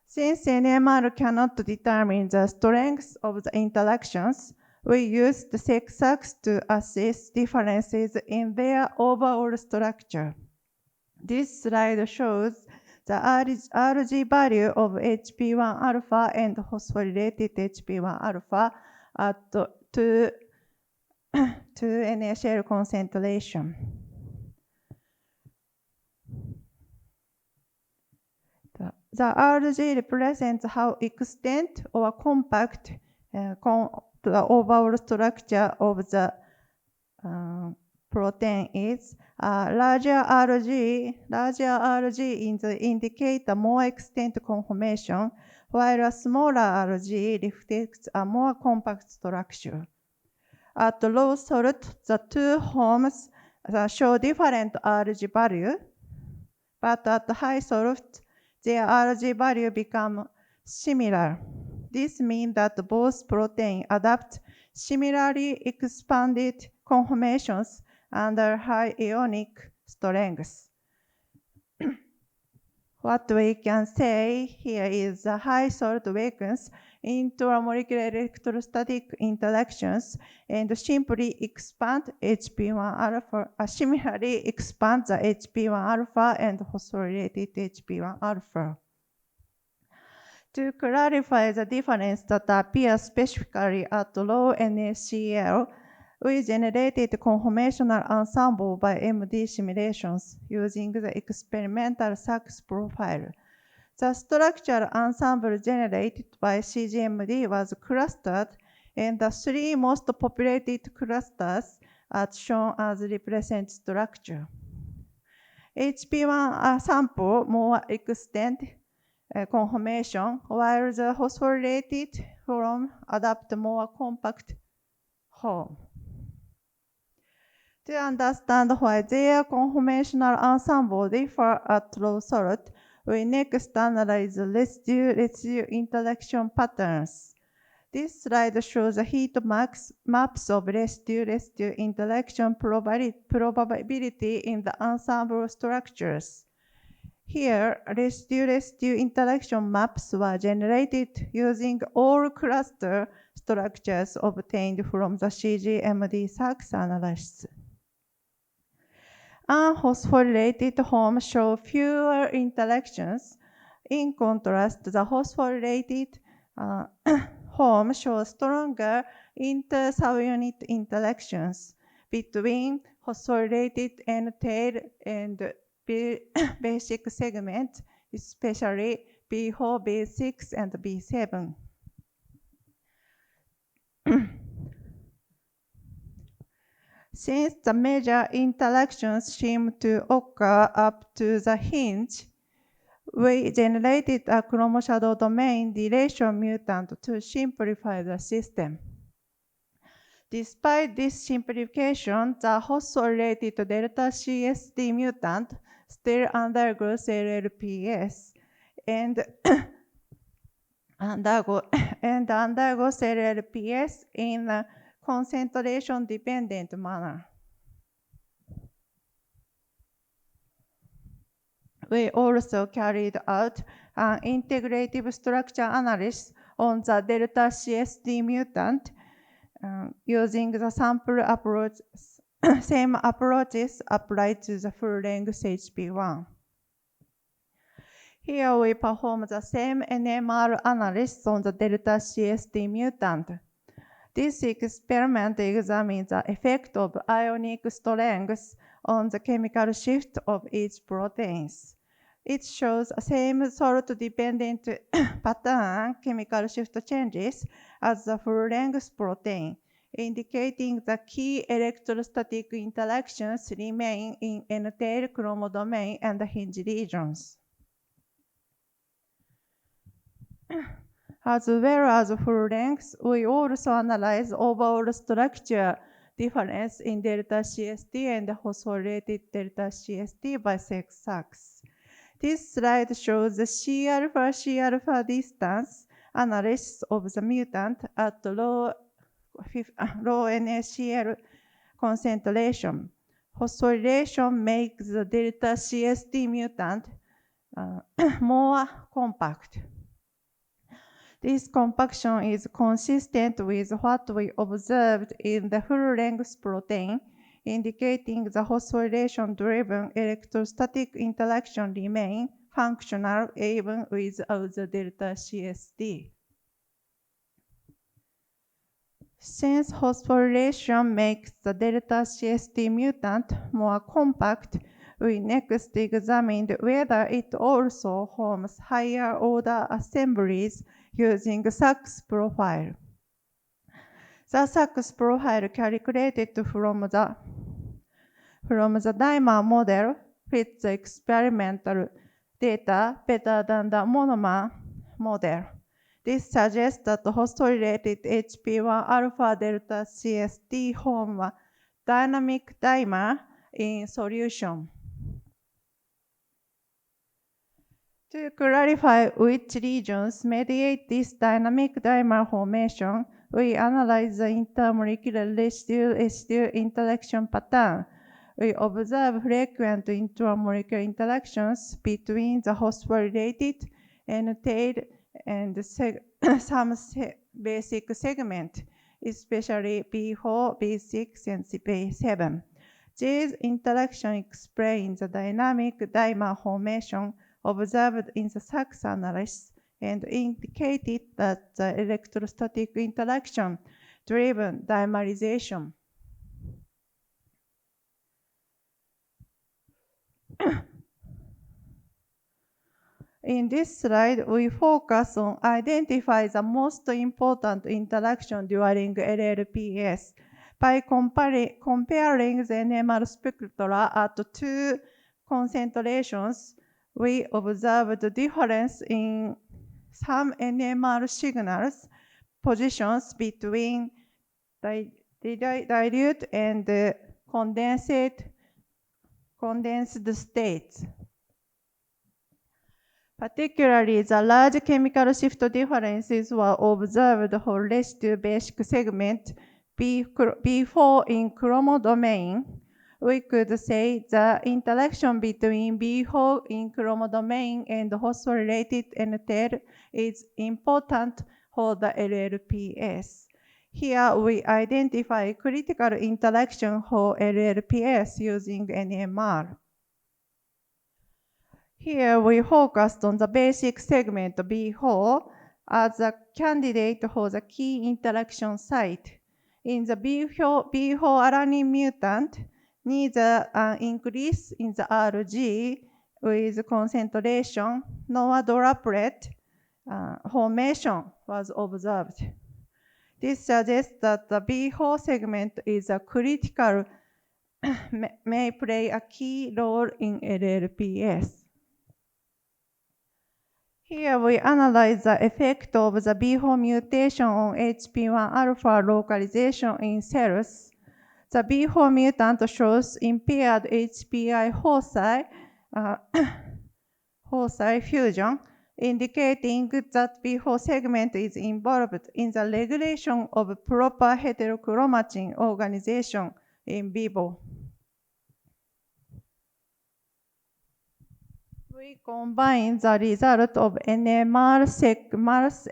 Since NMR cannot determine the strength of the interactions, we use the SEC-SAX to assess differences in their overall structure. This slide shows the RG value of HP1 alpha and phosphorylated HP1 alpha at 2 NaCl concentration. The RG represents how extent or compact the overall structure of the protein is. Larger RG indicate a more extent conformation, while a smaller RG reflects a more compact structure. At low salt, the two forms show different RG value, but at high salt, their RG value become similar. This means that both proteins adapt similarly expanded conformations under high ionic strengths. What we can say here is the high salt weakens intramolecular electrostatic interactions and simply expand HP1 alpha, similarly expand the HP1 alpha and phosphorylated HP1 alpha. To clarify the difference that appears specifically at low NaCl, we generated conformational ensemble by MD simulations using the experimental SAX profile. The structural ensemble generated by CGMD was clustered, and the three most populated clusters are shown as represent structure. HP1 sample more extent conformation, while the phosphorylated form adapt more compact form. To understand why their conformational ensemble differ at low salt, we next analyze the residue interaction patterns. This slide shows the heat maps of residue interaction probability in the ensemble structures. Here, residue-residue interaction maps were generated using all cluster structures obtained from the CGMD SAX analysis. Unphosphorylated homes show fewer interactions. In contrast, the phosphorylated home shows stronger inter-subunit interactions between phosphorylated N-tail and basic segment, especially B4, B6, and B7. Since the major interactions seem to occur up to the hinge, we generated a chromoshadow domain deletion mutant to simplify the system. Despite this simplification, the host-related delta CSD mutant still undergoes LLPS and undergoes LLPS in a concentration-dependent manner. We also carried out an integrative structure analysis on the delta CSD mutant using the sample approach, same approaches applied to the full-length HP1. Here we perform the same NMR analysis on the delta CSD mutant. This experiment examines the effect of ionic strength on the chemical shift of each proteins. It shows the same salt-dependent pattern chemical shift changes as the full-length protein, indicating the key electrostatic interactions remain in N-tail chromodomain and the hinge regions. As well as full length, we also analyze overall structure difference in delta CSD and phosphorylated delta CSD by sex axis. This slide shows the C-alpha distance analysis of the mutant at low NaCl concentration. Phosphorylation makes the delta CSD mutant more compact. This compaction is consistent with what we observed in the full-length protein, indicating the phosphorylation-driven electrostatic interaction remain functional even without the delta CSD. Since phosphorylation makes the delta CSD mutant more compact, we next examined whether it also forms higher order assemblies using SAX profile. The SAX profile calculated from the dimer model fits the experimental data better than the monomer model. This suggests that the host-related HP1 alpha delta CSD form a dynamic dimer in solution. To clarify which regions mediate this dynamic dimer formation, we analyze the intermolecular residue interaction pattern. We observe frequent intramolecular interactions between the host-related N-tail and some basic segment, especially B4, B6, and B7. These interactions explain the dynamic dimer formation observed in the SAX analysis and indicated that the electrostatic interaction-driven dimerization In this slide, we focus on identifying the most important interaction during LLPS. By comparing the NMR spectra at two concentrations, we observed the difference in some NMR signals positions between dilute and condensed states. Particularly, the large chemical shift differences were observed for residue basic segment B4 in chromodomain, we could say the interaction between B4 in chromodomain and phosphorylated N-tail is important for the LLPS. Here we identify critical interaction for LLPS using NMR. Here we focused on the basic segment B4 as a candidate for the key interaction site. In the B4 alanine mutant, neither an increase in the RG with concentration nor a droplet formation was observed. This suggests that the B4 segment is a critical, may play a key role in LLPS. Here we analyze the effect of the B4 mutation on HP1 alpha localization in cells. The B4 mutant shows impaired HPI foci fusion, indicating that B4 segment is involved in the regulation of proper heterochromatin organization in vivo. We combine the result of NMR SEC-SAX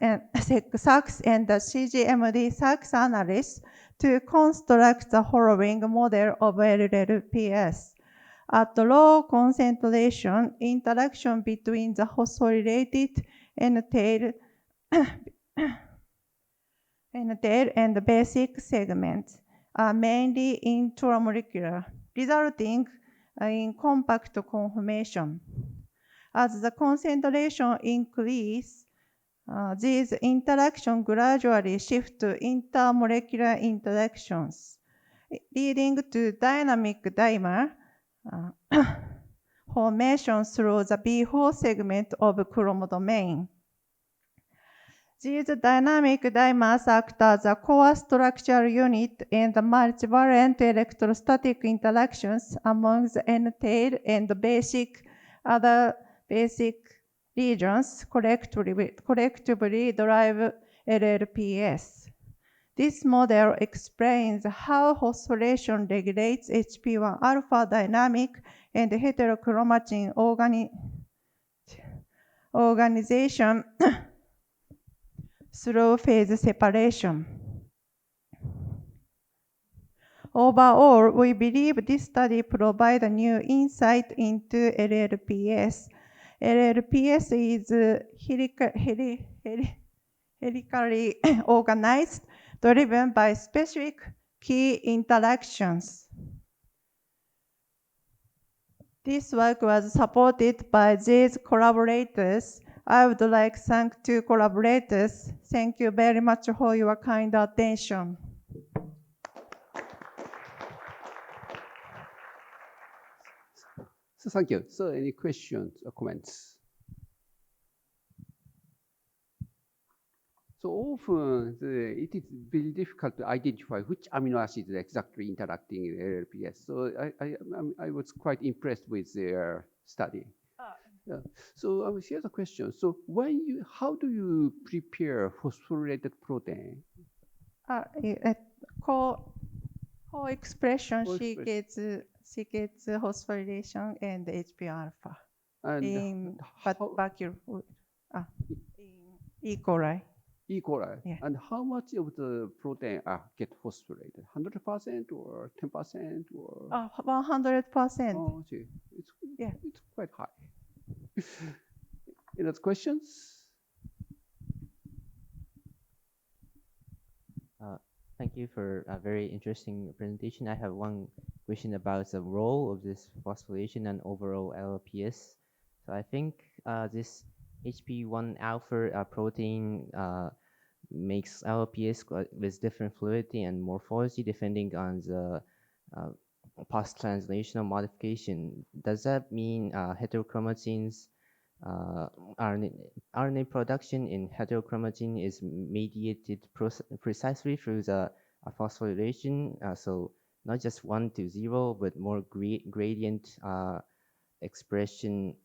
and the CGMD SAX analysis to construct the following model of LLPS. At low concentration, interaction between the phosphorylated N-tail and the basic segments are mainly intramolecular, resulting in compact conformation. As the concentration increases, these interactions gradually shift to intermolecular interactions, leading to dynamic dimer formation through the B4 segment of chromodomain. These dynamic dimers act as a core structural unit and multivalent electrostatic interactions among the N-tail and the other basic regions collectively drive LLPS. This model explains how phosphorylation regulates HP1 alpha dynamic and heterochromatin organization through phase separation. Overall, we believe this study provides a new insight into LLPS. LLPS is helically organized, driven by specific key interactions. This work was supported by these collaborators. I would like to thank two collaborators. Thank you very much for your kind attention.
So thank you. So any questions or comments? So often it is very difficult to identify which amino acid is exactly interacting in LLPS. So I was quite impressed with their study. Yeah. So here's a question. So how do you prepare phosphorylated protein?
Co-expression, she gets phosphorylation and HP alpha in vacuum in E. coli.
E. coli.
Yeah.
And how much of the protein get phosphorylated? 100% or 10% or?
100%.
Oh, see. It's quite high. Any other questions?
Thank you for a very interesting presentation. I have one question about the role of this phosphorylation and overall LLPS. So I think this HP1 alpha protein makes LLPS with different fluidity and morphology depending on the post-translational modification. Does that mean heterochromatins, RNA production in heterochromatin is mediated precisely through the phosphorylation? So not just 1 to 0, but more gradient expression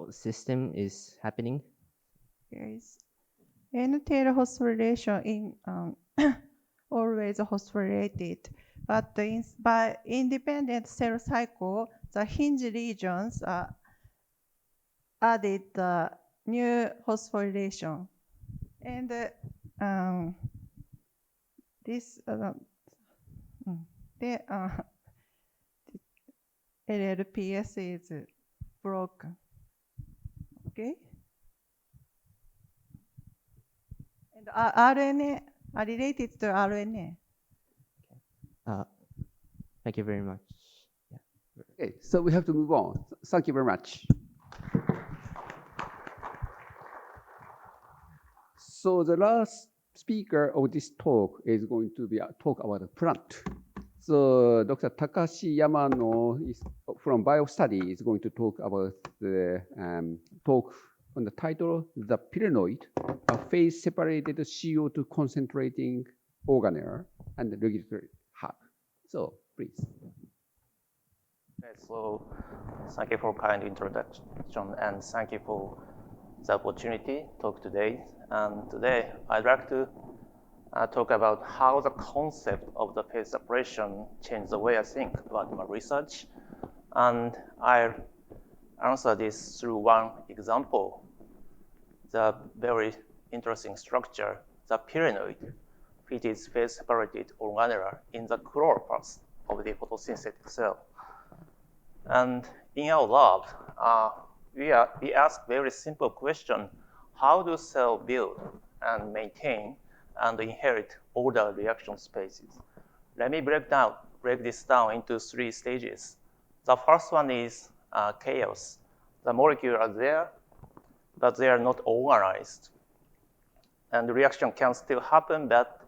system is happening?
Yes. N-tail phosphorylation in always phosphorylated But by independent cell cycle, the hinge regions added the new phosphorylation. And this the LLPS is broken. Okay? And RNA are related to RNA.
Thank you very much. Yeah.
Okay, so we have to move on. Thank you very much. So the last speaker of this talk is going to be a talk about a plant. So Dr. Takashi Yamano is from BioStudy is going to talk about the talk on the title, The Pyrenoid, a phase-separated CO2 concentrating organelle and the regulatory hub. So please.
Okay, so thank you for kind introduction and thank you for the opportunity to talk today. And today I'd like to talk about how the concept of the phase separation changed the way I think about my research. And I'll answer this through one example, the very interesting structure, the pyrenoid, which is phase-separated organelle in the chloroplast of the photosynthetic cell. And in our lab, we ask very simple question: how do cells build and maintain and inherit order reaction spaces? Let me break this down into 3 stages. The first one is chaos. The molecules are there, but they are not organized. And the reaction can still happen, but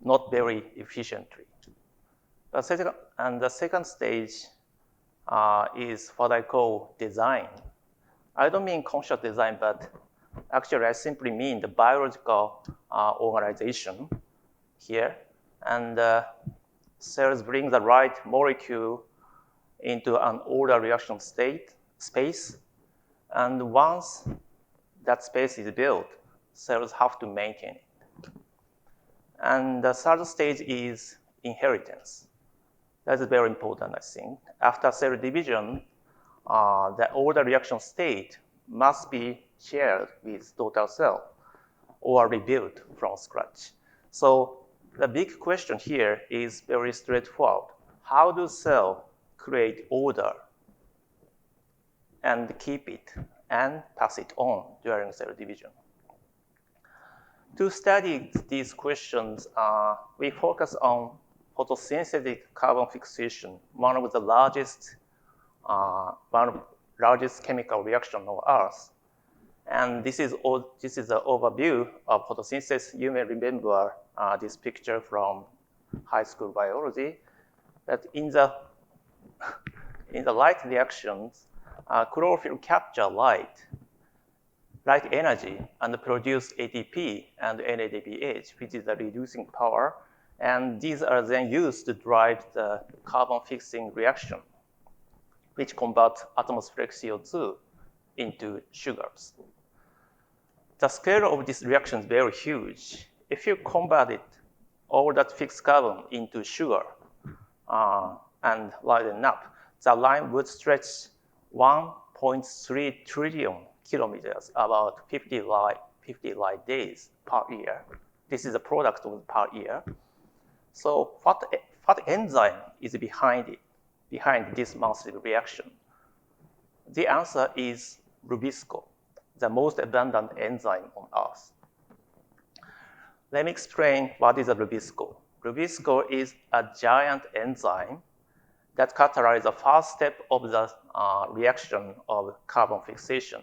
not very efficiently. The second stage is what I call design. I don't mean conscious design, but actually I simply mean the biological organization here. And cells bring the right molecule into an order reaction space. And once that space is built, cells have to maintain it. And the third stage is inheritance. That is very important, I think. After cell division, the order reaction state must be shared with daughter cell or rebuilt from scratch. So the big question here is very straightforward. How do cells create order and keep it and pass it on during cell division? To study these questions, we focus on photosynthetic carbon fixation, one of the largest chemical reaction on Earth. And this is an overview of photosynthesis. You may remember this picture from high school biology. That in the light reactions, chlorophyll capture light energy and produce ATP and NADPH, which is the reducing power. And these are then used to drive the carbon fixing reaction, which converts atmospheric CO2 into sugars. The scale of this reaction is very huge. If you convert it, all that fixed carbon into sugar and light it up, the line would stretch 1.3 trillion kilometers, about 50 light days per year. This is a product of per year. So what enzyme is behind this massive reaction? The answer is rubisco, the most abundant enzyme on Earth. Let me explain what is a rubisco. Rubisco is a giant enzyme that catalyzes the first step of the reaction of carbon fixation,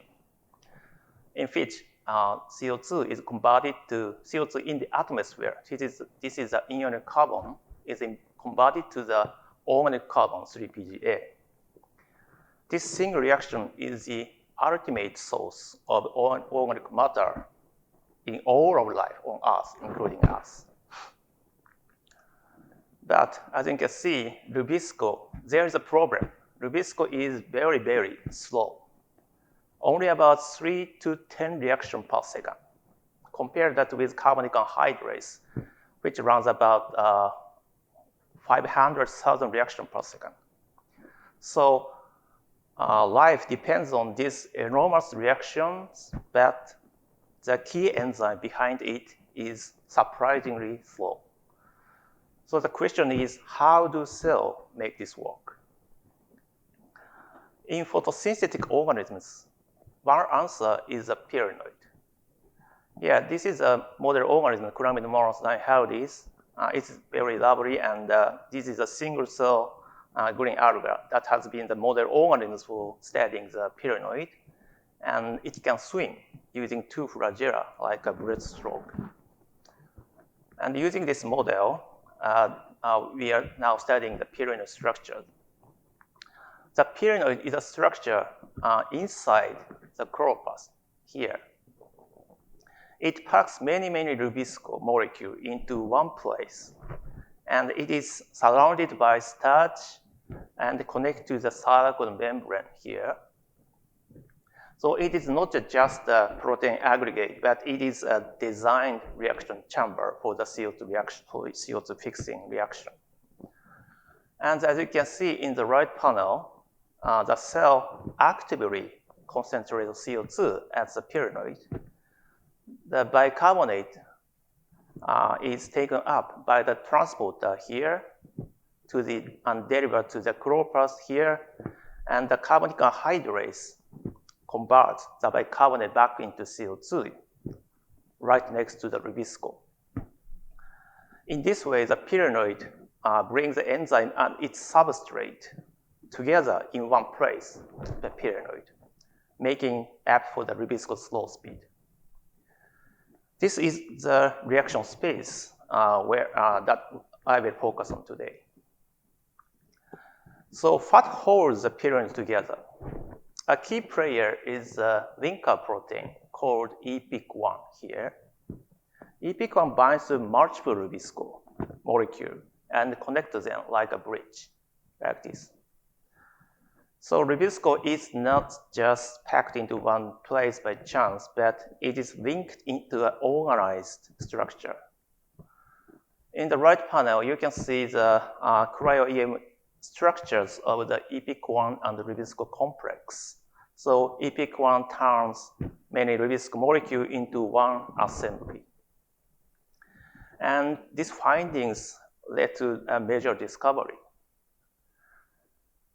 in which CO2 is converted to CO2 in the atmosphere. This is the inorganic carbon, is converted to the organic carbon, 3-PGA. This single reaction is the ultimate source of organic matter in all of life on Earth, including us. But as you can see, rubisco, there is a problem. Rubisco is very, very slow. Only about 3 to 10 reactions per second. Compare that with carbonic anhydrase, which runs about 500,000 reactions per second. So life depends on these enormous reactions, but the key enzyme behind it is surprisingly slow. So the question is, how do cells make this work? In photosynthetic organisms, one answer is a pyrenoid. Yeah, this is a model organism, Chlamydia monos dihaldis. It's very lovely, and this is a single cell green alga that has been the model organism for studying the pyrenoid. And it can swim using two flagella like a breaststroke. And using this model, we are now studying the pyrenoid structure. The pyrenoid is a structure inside the chloroplast here. It packs many Rubisco molecules into one place, and it is surrounded by starch and connected to the cytochrome membrane here. So it is not just a protein aggregate, but it is a designed reaction chamber for the CO2 reaction, for CO2 fixing reaction. And as you can see in the right panel, the cell actively concentrates CO2 at the pyrenoid. The bicarbonate is taken up by the transporter here and delivered to the chloroplast here, and the carbonic anhydrase converts the bicarbonate back into CO2 right next to the Rubisco. In this way, the pyrenoid brings the enzyme and its substrate together in one place, the pyrenoid, making apt for the Rubisco slow speed. This is the reaction space that I will focus on today. So what holds the pyrenoid together? A key player is a linker protein called EPIC1 here. EPIC1 binds to multiple Rubisco molecules and connects them like a bridge, like this. So Rubisco is not just packed into one place by chance, but it is linked into an organized structure. In the right panel, you can see the cryo-EM structures of the EPIC1 and the Rubisco complex. So EPIC1 turns many Rubisco molecules into one assembly. And these findings led to a major discovery.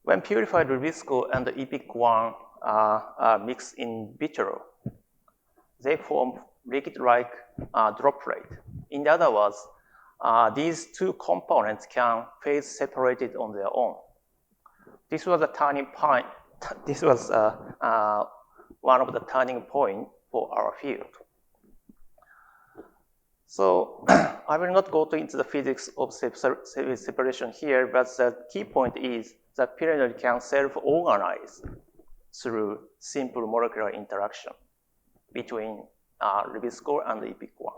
When purified Rubisco and the EPIC1 are mixed in vitro, they form liquid-like droplet. In other words, these two components can phase separated on their own. This was a turning point. This was one of the turning points for our field. So I will not go into the physics of separation here, but the key point is that pyrenoid can self-organize through simple molecular interaction between Rubisco and EPIC1.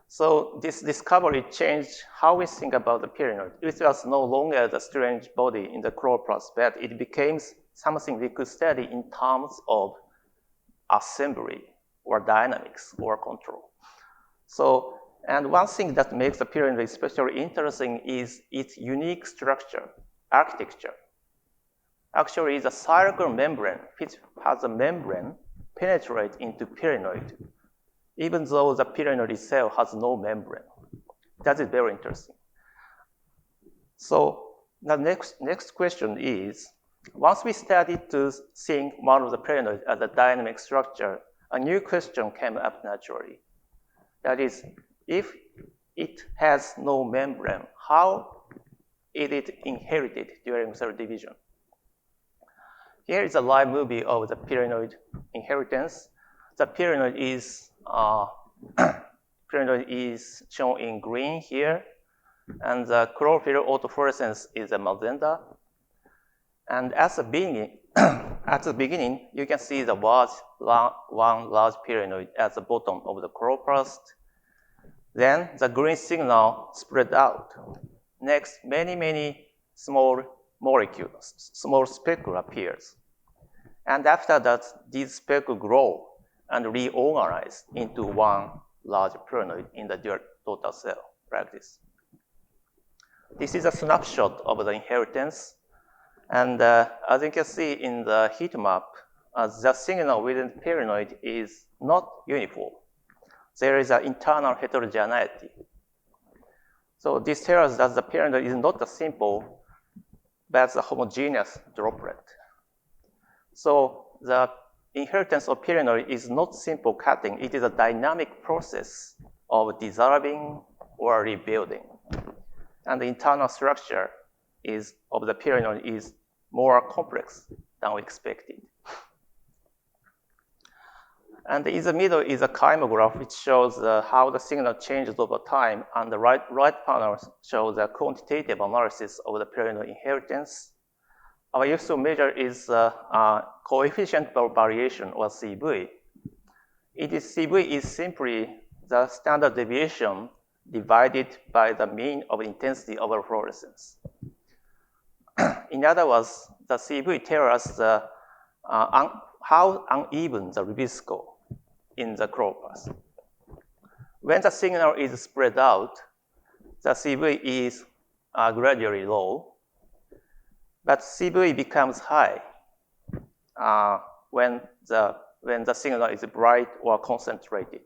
So this discovery changed how we think about the pyrenoid. It was no longer the strange body in the chloroplast, but it became something we could study in terms of assembly or dynamics or control. So, and one thing that makes the pyrenoid especially interesting is its unique structure, architecture. Actually, the cytochrome membrane, which has a membrane, penetrates into pyrenoid, even though the pyrenoid itself has no membrane. That is very interesting. So the next question is, once we started to think one of the pyrenoid as a dynamic structure, a new question came up naturally. That is, if it has no membrane, how is it inherited during cell division? Here is a live movie of the pyrenoid inheritance. The pyrenoid is shown in green here, and the chlorophyll autofluorescence is a magenta. And at the beginning, you can see the one large pyrenoid at the bottom of the chloroplast. Then the green signal spread out. Next, many small molecules, small speckle appears. And after that, these speckles grow and reorganize into one large pyrenoid in the total cell, like this. This is a snapshot of the inheritance. And as you can see in the heat map, the signal within the paranoid is not uniform. There is an internal heterogeneity. So this tells us that the paranoid is not a simple, but a homogeneous droplet. So the inheritance of paranoid is not simple cutting. It is a dynamic process of dissolving or rebuilding. And the internal structure of the paranoid is more complex than we expected. And in the middle is a kymograph, which shows how the signal changes over time. And the right panel shows a quantitative analysis of the paranoid inheritance. Our useful measure is coefficient of variation, or CV. CV is simply the standard deviation divided by the mean of intensity over fluorescence. In other words, the CV tells us how uneven the rubisco in the corpus. When the signal is spread out, the CV is gradually low, but CV becomes high when the signal is bright or concentrated.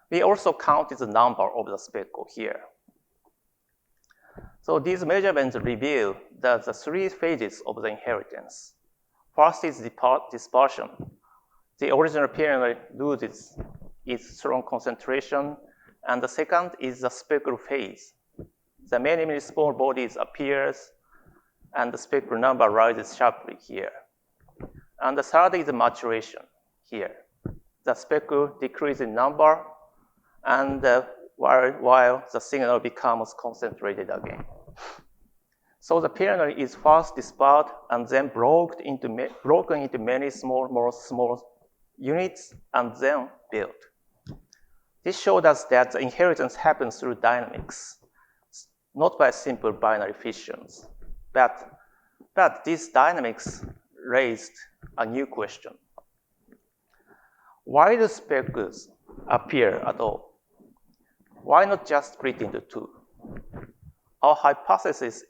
We also counted the number of the speckle here. So these measurements reveal that the three phases of the inheritance. First is dispersion. The original paranoid loses its strong concentration, and the second is the speckle phase. The many, many small bodies appears, and the speckle number rises sharply here. And the third is the maturation here. The speckle decreases in number, and while the signal becomes concentrated again. So the paranoid is first dispersed and then broken into many small units and then built. This showed us that the inheritance happens through dynamics, not by simple binary fissions. But these dynamics raised a new question. Why do speckles appear at all? Why not just split into two? Our hypothesis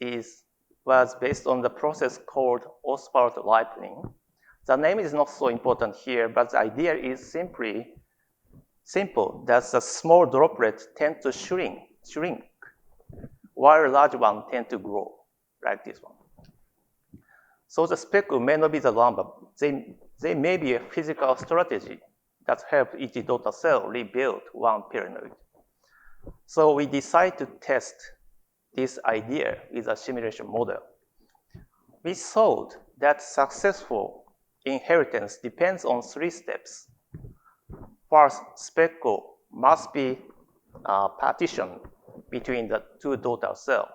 was based on the process called oswald ripening. The name is not so important here, but the idea is simple, that the small droplets tend to shrink, while large ones tend to grow, like this one. So the speckle may not be the lumber. They may be a physical strategy that helps each daughter cell rebuild one paranoid. So we decided to test this idea with a simulation model. We thought that successful inheritance depends on three steps. First, speckle must be partitioned between the two daughter cells.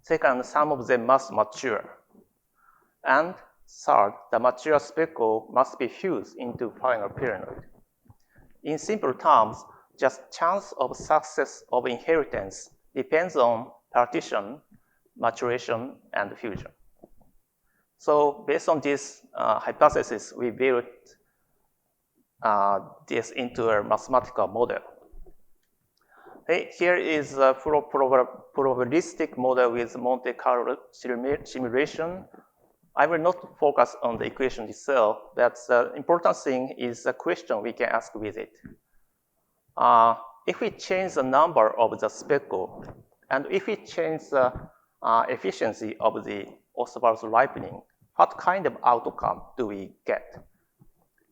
Second, some of them must mature. And third, the mature speckle must be fused into final paranoid. In simple terms, just chance of success of inheritance depends on partition, maturation, and fusion. So based on this hypothesis, we built this into a mathematical model. Here is a probabilistic model with Monte Carlo simulation. I will not focus on the equation itself, but the important thing is the question we can ask with it. If we change the number of the speckle, and if we change the efficiency of the oswald ripening, what kind of outcome do we get?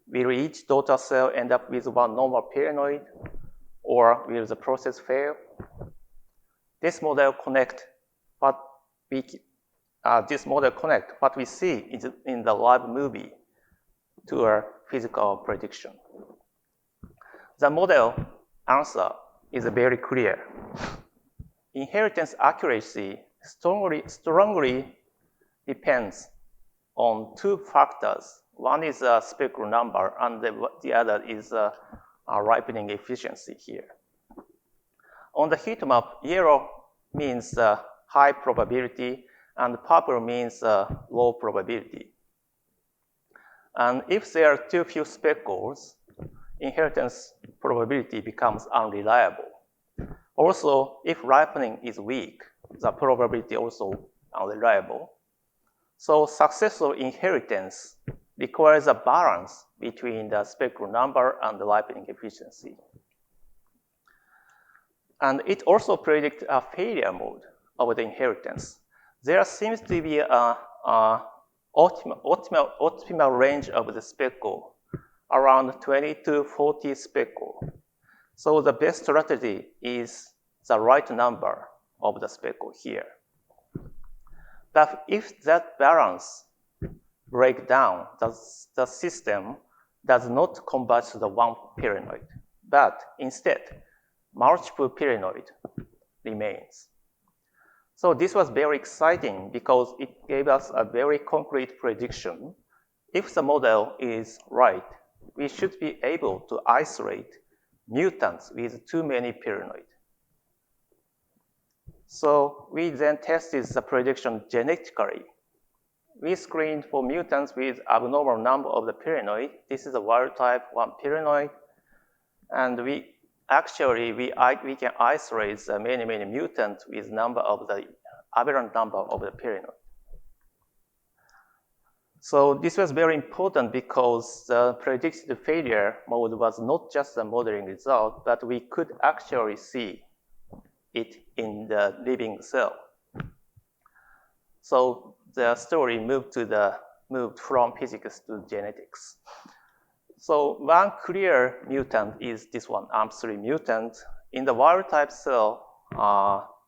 Will each daughter cell end up with one normal paranoid, or will the process fail? This model connects what we see in the live movie to a physical prediction. The model answer is very clear. Inheritance accuracy strongly depends on two factors. One is speckle number, and the other is ripening efficiency here. On the heat map, yellow means high probability, and purple means low probability. And if there are too few speckles, inheritance probability becomes unreliable. Also, if ripening is weak, the probability also unreliable. So successful inheritance requires a balance between the spectral number and the ripening efficiency. And it also predicts a failure mode of the inheritance. There seems to be an optimal range of the speckle, around 20 to 40 speckle. So the best strategy is the right number of the speckle here. But if that balance breaks down, the system does not converge to the one pyrenoid, but instead, multiple pyrenoid remains. So this was very exciting because it gave us a very concrete prediction. If the model is right, we should be able to isolate mutants with too many pyrenoid. So we then tested the prediction genetically. We screened for mutants with abnormal number of the pyrenoid. This is a wild type 1 pyrenoid. And we can isolate the many mutants with number of the aberrant number of the pyrenoid. So this was very important because the predicted failure mode was not just a modeling result, but we could actually see it in the living cell. So the story moved from physics to genetics. So one clear mutant is this one, AMP3 mutant. In the wild type cell,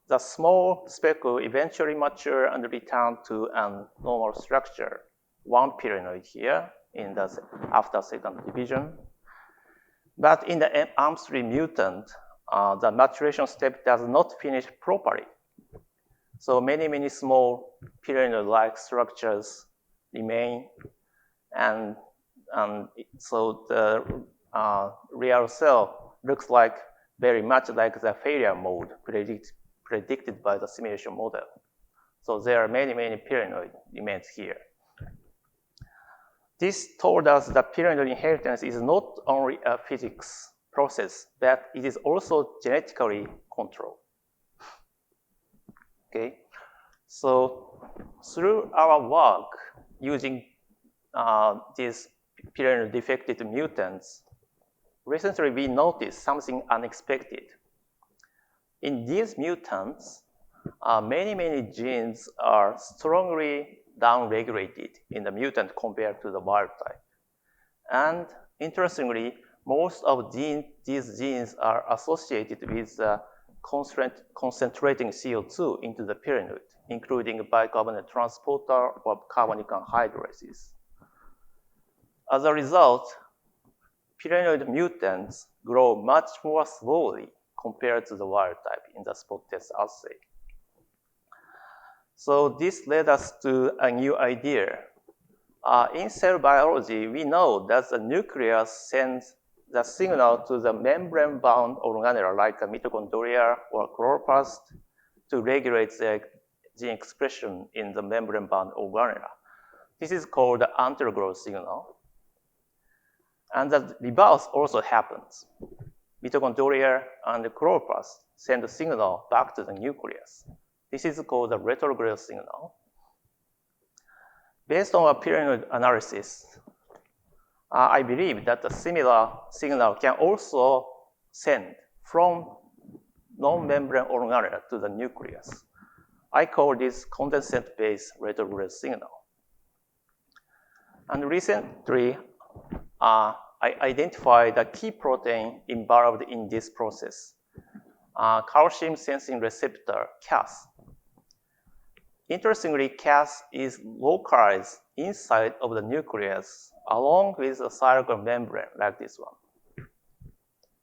the small speckle eventually mature and return to a normal structure. 1 pyrenoid here after second division. But in the AMP3 mutant, the maturation step does not finish properly. So many small pyrenoid-like structures remain, and so the real cell looks like very much like the failure mode predicted by the simulation model. So there are many pyrenoid remains here. This told us that pyrenoid inheritance is not only a physics process, but it is also genetically controlled. Okay, so through our work using these pyrenoid defected mutants, recently we noticed something unexpected. In these mutants, many genes are strongly downregulated in the mutant compared to the wild type. And interestingly, most of these genes are associated with concentrating CO2 into the pyrenoid, including bicarbonate transporter or carbonic anhydrases. As a result, pyrenoid mutants grow much more slowly compared to the wild type in the spot test assay. So this led us to a new idea. In cell biology, we know that the nucleus sends the signal to the membrane-bound organelle like a mitochondria or chloroplast to regulate the gene expression in the membrane-bound organelle. This is called the anterogrowth signal. And the reverse also happens. Mitochondria and the chloroplast send the signal back to the nucleus. This is called the retrograde signal. Based on a pyrenoid analysis, I believe that a similar signal can also send from non-membrane organelle to the nucleus. I call this condensate-based retrograde signal. And recently, I identified the key protein involved in this process, calcium sensing receptor, Cas. Interestingly, Cas is localized inside of the nucleus along with the cytokine membrane like this one.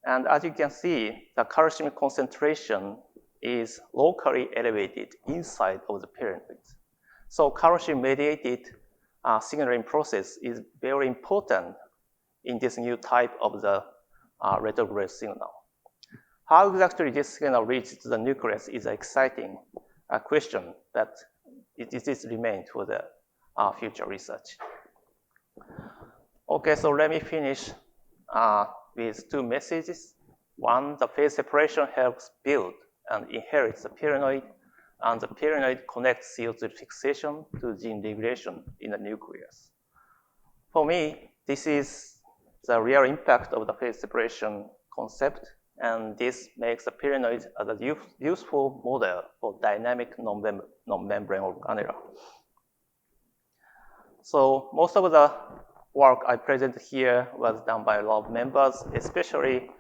And as you can see, the calcium concentration is locally elevated inside of the pyrenoid. So calcium-mediated signaling process is very important in this new type of the retrograde signal. How exactly this signal reaches the nucleus is an exciting question that it remains for the future research. Okay, so let me finish with two messages. One, the phase separation helps build and inherits the pyramid, and the pyramid connects CO2 fixation to gene regulation in the nucleus. For me, this is the real impact of the phase separation concept, and this makes the pyramid as a useful model for dynamic non-membrane organella. So most of the work I presented here was done by lab members, especially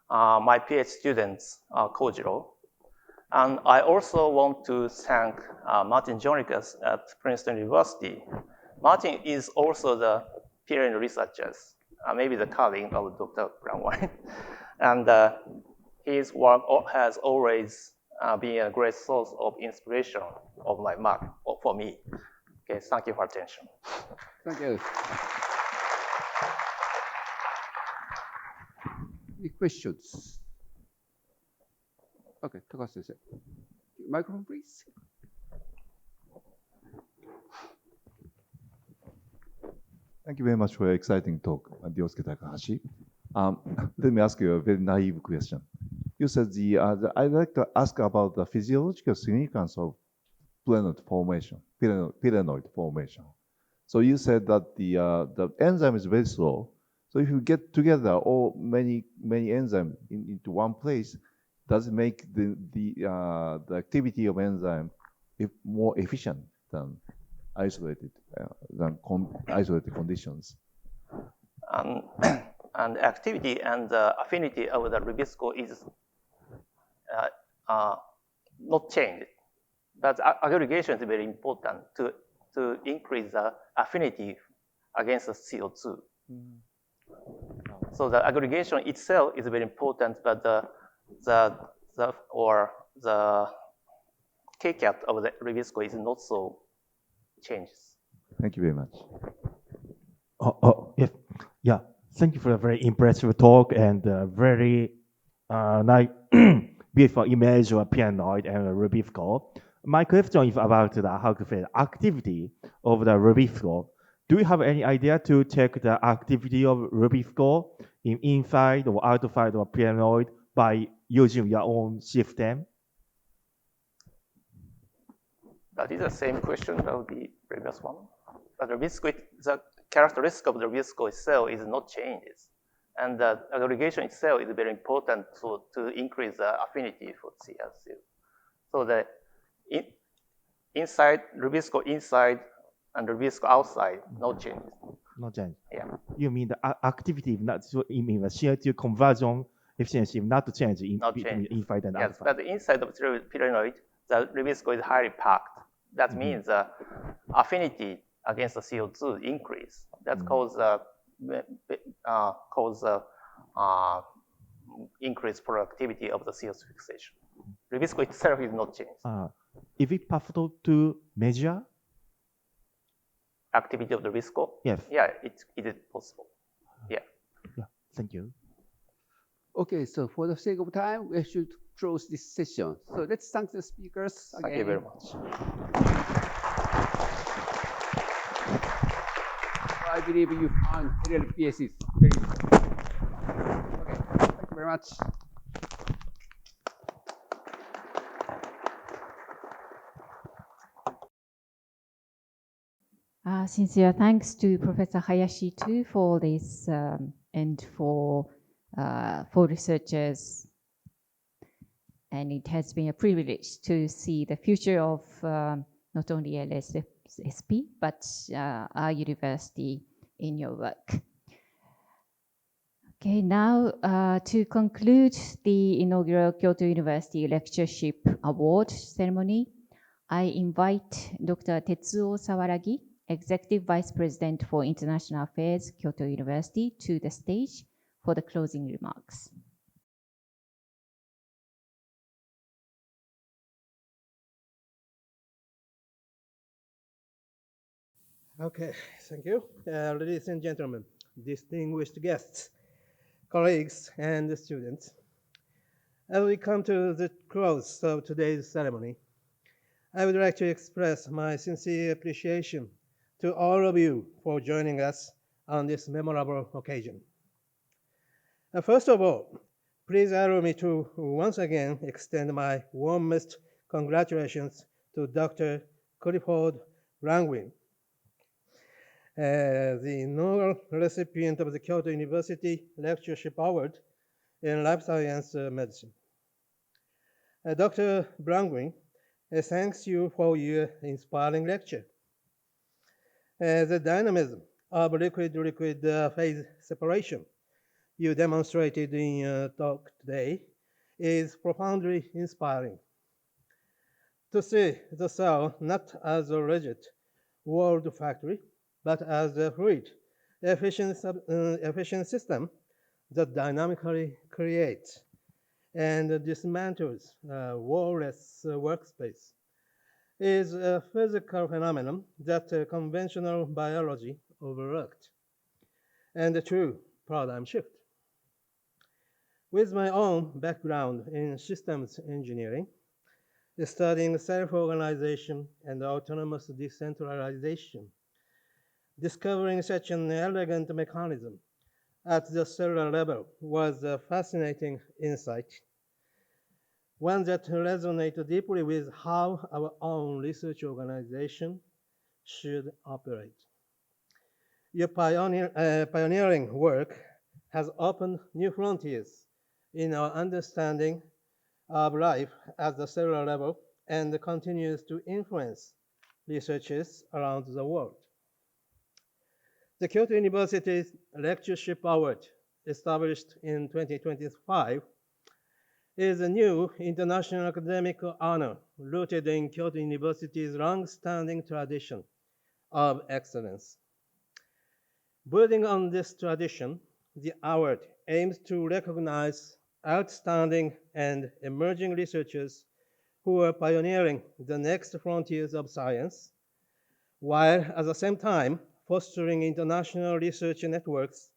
my PhD students, Kojiro. And I also want to thank Martin Jonicas at Princeton University. Martin is also the pyramid researcher, maybe the colleague of Dr. Brownwine. And his work has always been a great source of inspiration of my mark for me. Okay, thank you for attention.
Thank you. Any questions? Okay, Takashi-sensei. Microphone, please.
Thank you very much for your exciting talk, Ryosuke Takahashi. Let me ask you a very naive question. You said I'd like to ask about the physiological significance of pyramid formation. So you said that the enzyme is very slow. So if you get together all many enzymes into one place, does it make the activity of enzyme more efficient than isolated conditions?
And activity and affinity of the Rubisco is not changed. But aggregation is very important to increase the affinity against the CO2. So the aggregation itself is very important, but the K-cap of the Rubisco is not so changes.
Thank you very much.
Yes. Yeah. Thank you for a very impressive talk and very nice, beautiful image of a pianoid and a Rubisco. My question is about the activity of the Rubisco. Do you have any idea to check the activity of Rubisco inside or outside of a pianoid by using your own system?
That is the same question of the previous one. But the characteristic of the Rubisco itself is not changes. And the aggregation itself is very important to increase the affinity for CRC. So the Rubisco inside and Rubisco outside, no changes.
No change.
Yeah.
You mean the activity, not so you mean the CO2 conversion efficiency not change between inside and
yes,
outside.
but inside of the pyramid, the Rubisco is highly packed. That means the affinity against the CO2 increase. That causes increased productivity of the CO2 fixation. Rubisco itself is not changed.
Is it possible to measure?
Activity of the Rubisco?
Yes.
Yeah, it is possible. Yeah.
Yeah. Thank you.
Okay, so for the sake of time, we should close this session. So let's thank the speakers again.
Thank you very much.
I believe you found LLPS is very good. Okay, thank you very much.
Sincere thanks to Professor Hayashi too for this and for researchers. And it has been a privilege to see the future of not only LSSP, but our university in your work. Okay, now to conclude the inaugural Kyoto University Lectureship Award ceremony, I invite Dr. Tetsuo Sawaragi, Executive Vice President for International Affairs, Kyoto University, to the stage for the closing remarks.
Okay, thank you. Ladies and gentlemen, distinguished guests, colleagues, and students. As we come to the close of today's ceremony, I would like to express my sincere appreciation to all of you for joining us on this memorable occasion. First of all,
Please allow me to once again extend my warmest congratulations to Dr. Clifford Brangwyn, the inaugural recipient of the Kyoto University Lectureship Award in Life Science Medicine. Dr. Brangwyn thanks you for your inspiring lecture. The dynamism of liquid-liquid phase separation you demonstrated in your talk today is profoundly inspiring. To see the cell not as a rigid world factory, but as a fluid, efficient system that dynamically creates and dismantles wall-less workspace is a physical phenomenon that conventional biology overlooked, and a true paradigm shift. With my own background in systems engineering, studying self-organization and autonomous decentralization, discovering such an elegant mechanism at the cellular level was a fascinating insight, one that resonates deeply with how our own research organization should operate. Your pioneering work has opened new frontiers in our understanding of life at the cellular level and continues to influence researchers around the world. The Kyoto University Lectureship Award, established in 2025, is a new international academic honor rooted in Kyoto University's long-standing tradition of excellence. Building on this tradition, the award aims to recognize outstanding and emerging researchers who are pioneering the next frontiers of science, while at the same time fostering international research networks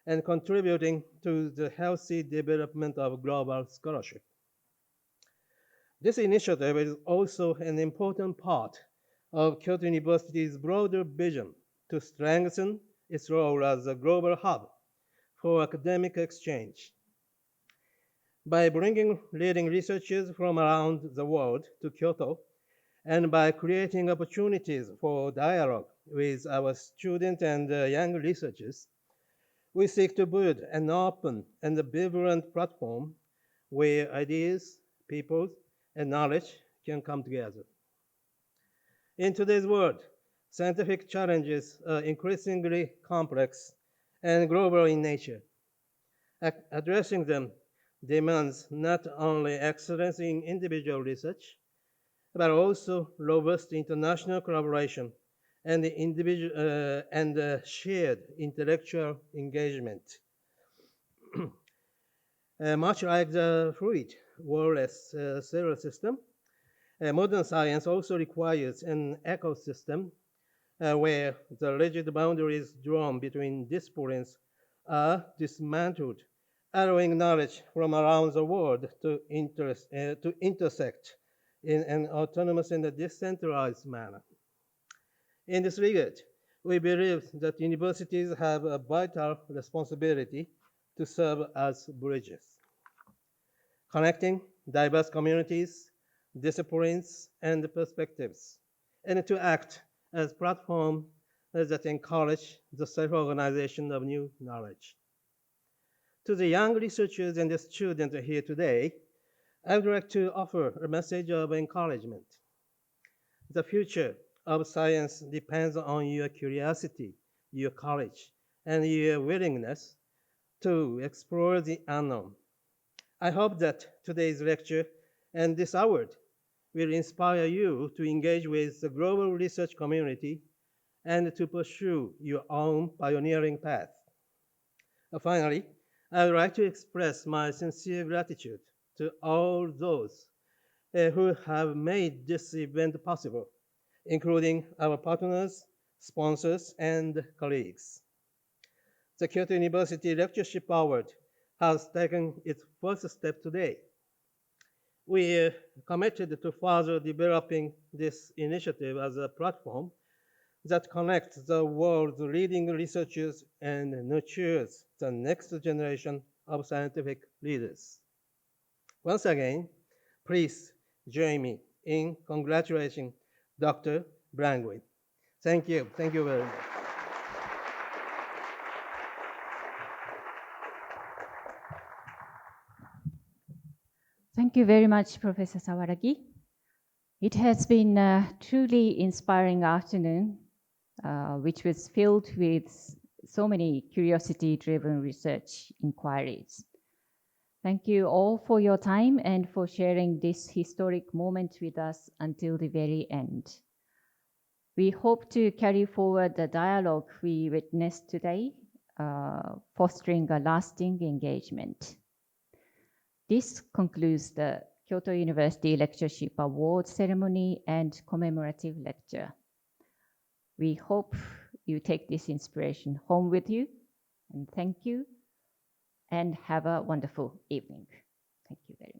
and contributing to the healthy development of global scholarship. This initiative is also an important part of Kyoto University's broader vision to strengthen its role as a global hub for academic exchange. By bringing leading researchers from around the world to Kyoto, and by creating opportunities for dialogue with our students and young researchers, we seek to build an open and vibrant platform where ideas, people, and knowledge can come together. In today's world, scientific challenges are increasingly complex and global in nature. Addressing them demands not only excellence in individual research, but also robust international collaboration and shared intellectual engagement. Much like the fluid, wall-less cellular system, modern science also requires an ecosystem where the rigid boundaries drawn between disciplines are dismantled, allowing knowledge from around the world to intersect in an autonomous and decentralized manner. In this regard, we believe that universities have a vital responsibility to serve as bridges, connecting diverse communities, disciplines, and perspectives, and to act as platforms that encourage the self-organization of new knowledge. To the young researchers and the students here today, I would like to offer a message of encouragement. The future of science depends on your curiosity, your courage, and your willingness to explore the unknown. I hope that today's lecture and this award will inspire you to engage with the global research community and to pursue your own pioneering path. Finally, I would like to express my sincere gratitude to all those who have made this event possible, including our partners, sponsors, and colleagues. The Kyoto University Lectureship Award has taken its first step today. We are committed to further developing this initiative as a platform that connects the world's leading researchers and nurtures the next generation of scientific leaders. Once again, please join me in congratulating Dr. Brangwyn. Thank you. Thank you very much.
Thank you very much, Professor Sawaragi. It has been a truly inspiring afternoon, which was filled with so many curiosity-driven research inquiries. Thank you all for your time and for sharing this historic moment with us until the very end. We hope to carry forward the dialogue we witnessed today, fostering a lasting engagement. This concludes the Kyoto University Lectureship Award ceremony and commemorative lecture. We hope you take this inspiration home with you, and thank you, and have a wonderful evening. Thank you very much.